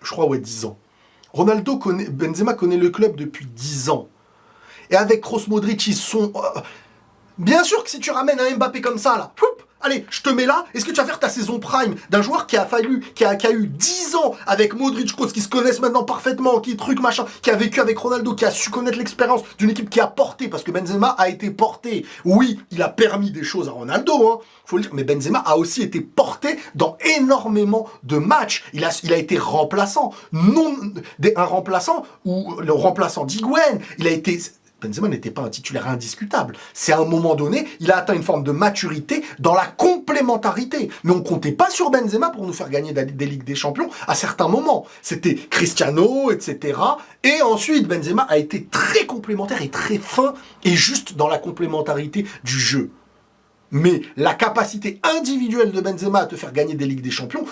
Speaker 1: Je crois, ouais, 10 ans. Benzema connaît le club depuis 10 ans. Et avec Kroos, Modric, ils sont... bien sûr que si tu ramènes un Mbappé comme ça, là, allez, je te mets là, est-ce que tu vas faire ta saison prime d'un joueur qui a eu 10 ans avec Modric, Kroos, qui se connaissent maintenant parfaitement, qui truc machin, qui a vécu avec Ronaldo, qui a su connaître l'expérience d'une équipe qui a porté, parce que Benzema a été porté. Oui, il a permis des choses à Ronaldo, hein, faut le dire, mais Benzema a aussi été porté dans énormément de matchs. Il a été remplaçant, un remplaçant, ou le remplaçant d'Higuaín, il a été... Benzema n'était pas un titulaire indiscutable. C'est à un moment donné, il a atteint une forme de maturité dans la complémentarité. Mais on ne comptait pas sur Benzema pour nous faire gagner des Ligues des Champions à certains moments. C'était Cristiano, etc. Et ensuite, Benzema a été très complémentaire et très fin et juste dans la complémentarité du jeu. Mais la capacité individuelle de Benzema à te faire gagner des Ligues des Champions,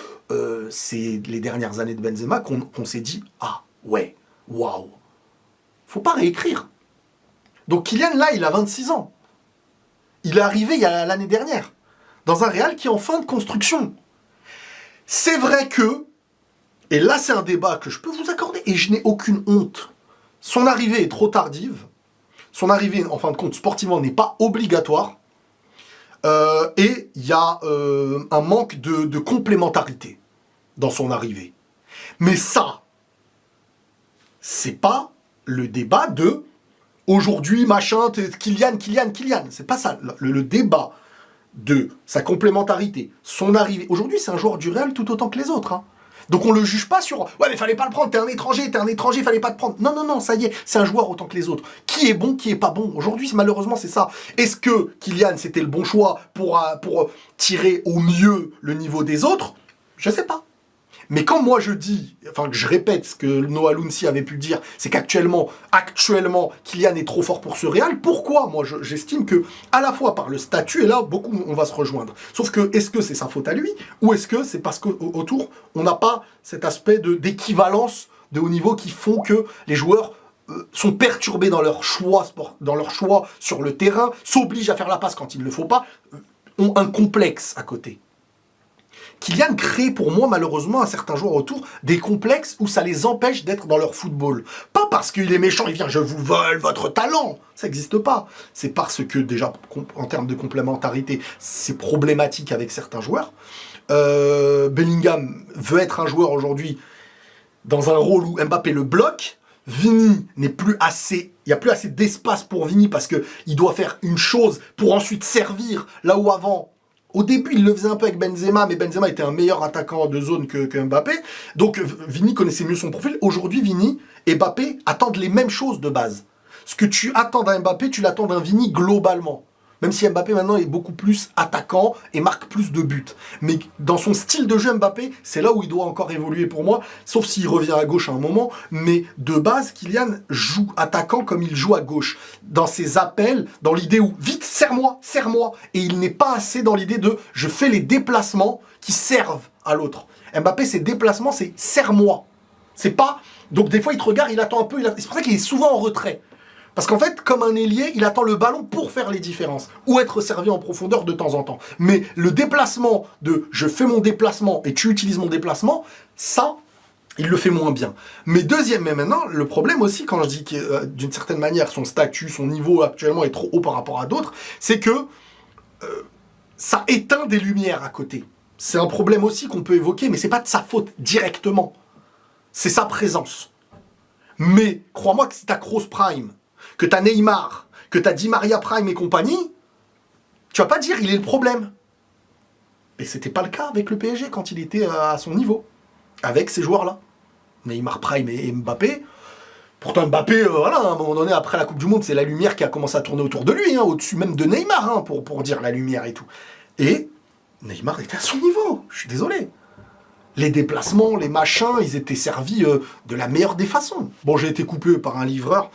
Speaker 1: c'est les dernières années de Benzema qu'on s'est dit « Ah, ouais, waouh !» Faut pas réécrire. Donc Kylian, là, il a 26 ans. Il est arrivé l'année dernière, dans un Real qui est en fin de construction. C'est vrai que, et là c'est un débat que je peux vous accorder, et je n'ai aucune honte, son arrivée est trop tardive, son arrivée, en fin de compte, sportivement, n'est pas obligatoire, et il y a un manque de complémentarité dans son arrivée. Mais ça, c'est pas le débat de... Aujourd'hui, machin, Kylian. C'est pas ça. Le débat de sa complémentarité, son arrivée. Aujourd'hui, c'est un joueur du Real tout autant que les autres. Hein. Donc on le juge pas sur « Ouais, mais fallait pas le prendre, t'es un étranger, fallait pas te prendre. » Non, ça y est, c'est un joueur autant que les autres. Qui est bon, qui est pas bon. Aujourd'hui, malheureusement, c'est ça. Est-ce que Kylian, c'était le bon choix pour tirer au mieux le niveau des autres? Je sais pas. Mais quand moi je dis, enfin que je répète ce que Noah Lounsi avait pu dire, c'est qu'actuellement, Kylian est trop fort pour ce Real. Pourquoi? Moi j'estime que, à la fois par le statut, et là beaucoup on va se rejoindre. Sauf que, est-ce que c'est sa faute à lui? Ou est-ce que c'est parce qu'autour, on n'a pas cet aspect d'équivalence de haut niveau qui font que les joueurs sont perturbés dans leur choix sur le terrain, s'obligent à faire la passe quand il ne le faut pas, ont un complexe à côté. Kylian crée pour moi malheureusement à certains joueurs autour des complexes où ça les empêche d'être dans leur football. Pas parce qu'il est méchant, il vient je vous vole votre talent, ça n'existe pas. C'est parce que déjà en termes de complémentarité c'est problématique avec certains joueurs. Bellingham veut être un joueur aujourd'hui dans un rôle où Mbappé le bloque. Vini n'est plus assez, il n'y a plus assez d'espace pour Vini parce qu'il doit faire une chose pour ensuite servir là où avant. Au début, il le faisait un peu avec Benzema, mais Benzema était un meilleur attaquant de zone que Mbappé. Donc, Vini connaissait mieux son profil. Aujourd'hui, Vini et Mbappé attendent les mêmes choses de base. Ce que tu attends d'un Mbappé, tu l'attends d'un Vini globalement. Même si Mbappé maintenant est beaucoup plus attaquant et marque plus de buts. Mais dans son style de jeu, Mbappé, c'est là où il doit encore évoluer pour moi, sauf s'il revient à gauche à un moment. Mais de base, Kylian joue attaquant comme il joue à gauche. Dans ses appels, dans l'idée où, vite, serre-moi. Et il n'est pas assez dans l'idée de, je fais les déplacements qui servent à l'autre. Mbappé, ses déplacements, c'est serre-moi. C'est pas... Donc des fois, il te regarde, il attend un peu. C'est pour ça qu'il est souvent en retrait. Parce qu'en fait, comme un ailier, il attend le ballon pour faire les différences. Ou être servi en profondeur de temps en temps. Mais le déplacement de « je fais mon déplacement et tu utilises mon déplacement », ça, il le fait moins bien. Mais maintenant, le problème aussi, quand je dis que d'une certaine manière, son statut, son niveau actuellement est trop haut par rapport à d'autres, c'est que ça éteint des lumières à côté. C'est un problème aussi qu'on peut évoquer, mais c'est pas de sa faute directement. C'est sa présence. Mais crois-moi que si t'as Kroos Prime, que t'as Neymar, que t'as Di Maria Prime et compagnie, tu vas pas dire il est le problème. Et c'était pas le cas avec le PSG quand il était à son niveau, avec ces joueurs-là. Neymar Prime et Mbappé. Pourtant Mbappé, voilà, à un moment donné, après la Coupe du Monde, c'est la lumière qui a commencé à tourner autour de lui, hein, au-dessus même de Neymar, hein, pour dire la lumière et tout. Et Neymar était à son niveau, je suis désolé. Les déplacements, les machins, ils étaient servis de la meilleure des façons. Bon, j'ai été coupé par un livreur.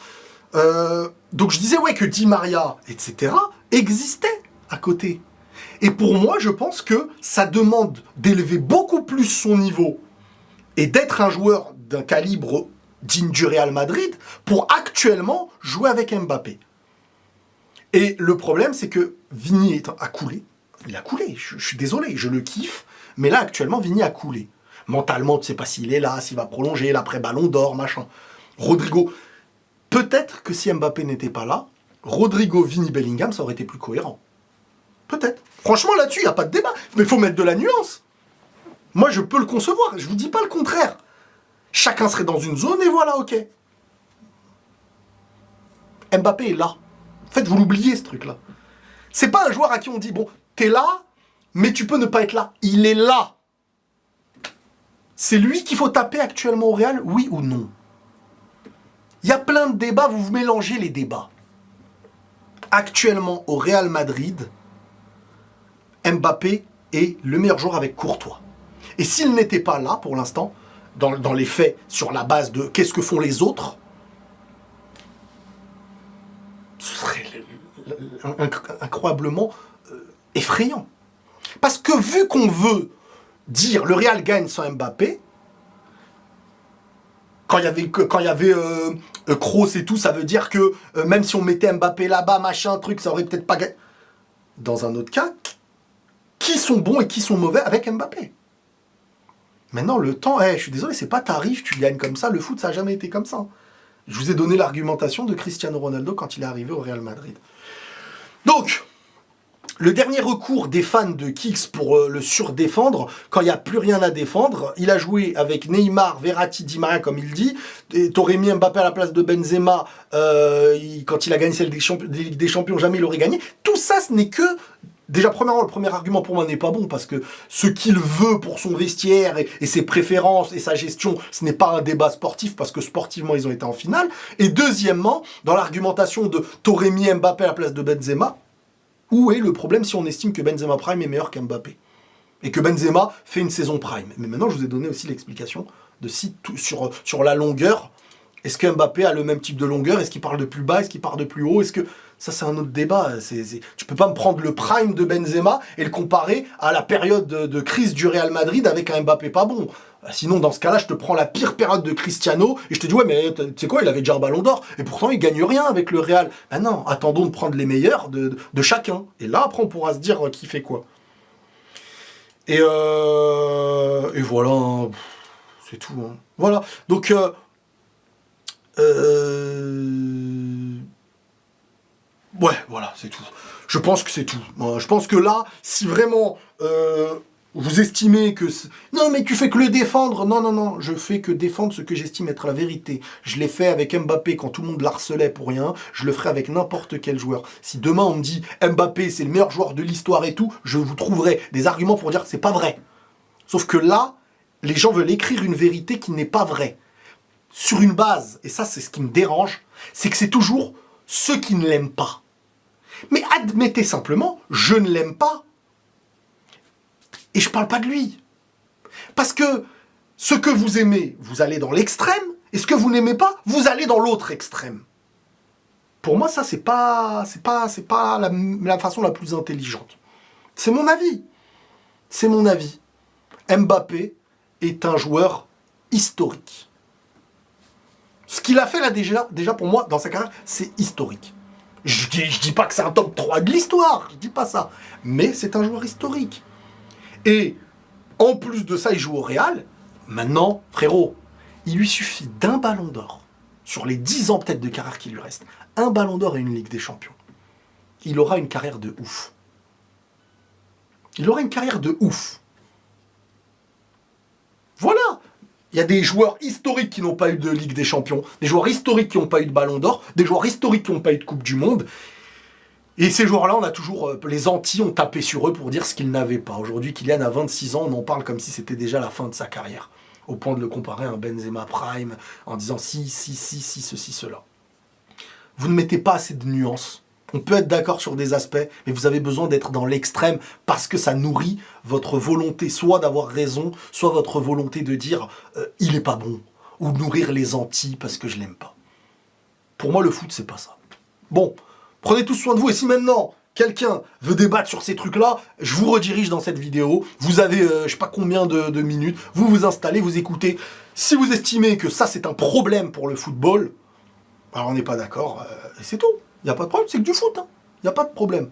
Speaker 1: Donc je disais ouais que Di Maria, etc., existait à côté. Et pour moi, je pense que ça demande d'élever beaucoup plus son niveau et d'être un joueur d'un calibre digne du Real Madrid pour actuellement jouer avec Mbappé. Et le problème, c'est que Vini a coulé. il a coulé. Je suis désolé, je le kiffe. Mais là, actuellement, Vini a coulé. Mentalement, tu sais pas s'il est là, s'il va prolonger, l'après Ballon d'Or, machin. Rodrigo, peut-être que si Mbappé n'était pas là, Rodrigo, Vini, Bellingham, ça aurait été plus cohérent. Peut-être. Franchement, là-dessus, il n'y a pas de débat. Mais il faut mettre de la nuance. Moi, je peux le concevoir. Je vous dis pas le contraire. Chacun serait dans une zone et voilà, ok. Mbappé est là. En fait, vous l'oubliez, ce truc-là. C'est pas un joueur à qui on dit, bon, t'es là, mais tu peux ne pas être là. Il est là. C'est lui qu'il faut taper actuellement au Real, oui ou non? Il y a plein de débats, vous mélangez les débats. Actuellement, au Real Madrid, Mbappé est le meilleur joueur avec Courtois. Et s'il n'était pas là, pour l'instant, dans les faits, sur la base de qu'est-ce que font les autres, ce serait incroyablement effrayant. Parce que vu qu'on veut dire le Real gagne sans Mbappé, quand il y avait Kroos et tout, ça veut dire que même si on mettait Mbappé là-bas, machin, truc, ça aurait peut-être pas gagné. Dans un autre cas, qui sont bons et qui sont mauvais avec Mbappé? Maintenant, le temps, je suis désolé, c'est pas t'arrives, tu gagnes comme ça. Le foot, ça n'a jamais été comme ça. Je vous ai donné l'argumentation de Cristiano Ronaldo quand il est arrivé au Real Madrid. Donc, le dernier recours des fans de Kicks pour le surdéfendre, quand il n'y a plus rien à défendre, il a joué avec Neymar, Verratti, Di Maria, comme il dit. T'aurais mis Mbappé à la place de Benzema, quand il a gagné celle des Ligue des Champions, jamais il aurait gagné. Tout ça, ce n'est que... Déjà, premièrement, le premier argument pour moi n'est pas bon, parce que ce qu'il veut pour son vestiaire et ses préférences et sa gestion, ce n'est pas un débat sportif, parce que sportivement, ils ont été en finale. Et deuxièmement, dans l'argumentation de t'aurais mis Mbappé à la place de Benzema, où est le problème si on estime que Benzema Prime est meilleur qu'Mbappé? Et que Benzema fait une saison Prime. Mais maintenant, je vous ai donné aussi l'explication de si sur la longueur, est-ce que Mbappé a le même type de longueur? Est-ce qu'il parle de plus bas? Est-ce qu'il part de plus haut? Est-ce que... Ça, c'est un autre débat. Tu peux pas me prendre le prime de Benzema et le comparer à la période de crise du Real Madrid avec un Mbappé pas bon. Sinon, dans ce cas-là, je te prends la pire période de Cristiano et je te dis, ouais, mais tu sais quoi, il avait déjà un ballon d'or. Et pourtant, il gagne rien avec le Real. Ah non, attendons de prendre les meilleurs de chacun. Et là, après, on pourra se dire qui fait quoi. Et voilà, hein. C'est tout. Hein. Voilà. Donc... ouais, voilà, c'est tout. Je pense que c'est tout. Je pense que là, si vraiment vous estimez que... Non, mais tu fais que le défendre. Non, non, non, je fais que défendre ce que j'estime être la vérité. Je l'ai fait avec Mbappé quand tout le monde l'harcelait pour rien. Je le ferai avec n'importe quel joueur. Si demain on me dit Mbappé, c'est le meilleur joueur de l'histoire et tout, je vous trouverai des arguments pour dire que c'est pas vrai. Sauf que là, les gens veulent écrire une vérité qui n'est pas vraie. Sur une base, et ça c'est ce qui me dérange, c'est que c'est toujours ceux qui ne l'aiment pas. Mais admettez simplement, je ne l'aime pas. Et je ne parle pas de lui. Parce que ce que vous aimez, vous allez dans l'extrême, et ce que vous n'aimez pas, vous allez dans l'autre extrême. Pour moi, ça, c'est pas la façon la plus intelligente. C'est mon avis. C'est mon avis. Mbappé est un joueur historique. Ce qu'il a fait là déjà pour moi, dans sa carrière, c'est historique. Je dis pas que c'est un top 3 de l'histoire, je dis pas ça. Mais c'est un joueur historique. Et en plus de ça, il joue au Real. Maintenant, frérot, il lui suffit d'un ballon d'or. Sur les 10 ans peut-être de carrière qui lui reste. Un ballon d'or et une Ligue des Champions. Il aura une carrière de ouf. Il aura une carrière de ouf. Voilà. Il y a des joueurs historiques qui n'ont pas eu de Ligue des Champions, des joueurs historiques qui n'ont pas eu de Ballon d'Or, des joueurs historiques qui n'ont pas eu de Coupe du Monde. Et ces joueurs-là, on a toujours... les anti ont tapé sur eux pour dire ce qu'ils n'avaient pas. Aujourd'hui, Kylian a 26 ans, on en parle comme si c'était déjà la fin de sa carrière. Au point de le comparer à un Benzema Prime, en disant si, ceci, cela. Vous ne mettez pas assez de nuances. On peut être d'accord sur des aspects, mais vous avez besoin d'être dans l'extrême parce que ça nourrit votre volonté soit d'avoir raison, soit votre volonté de dire il est pas bon, ou nourrir les anti parce que je l'aime pas. Pour moi, le foot, c'est pas ça. Bon, prenez tous soin de vous, et si maintenant quelqu'un veut débattre sur ces trucs-là, je vous redirige dans cette vidéo. Vous avez je sais pas combien de minutes, vous vous installez, vous écoutez. Si vous estimez que ça c'est un problème pour le football, alors on n'est pas d'accord, et c'est tout. Il n'y a pas de problème, c'est que du foot. Il n'y a pas de problème.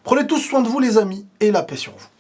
Speaker 1: Prenez tous soin de vous les amis, et la paix sur vous.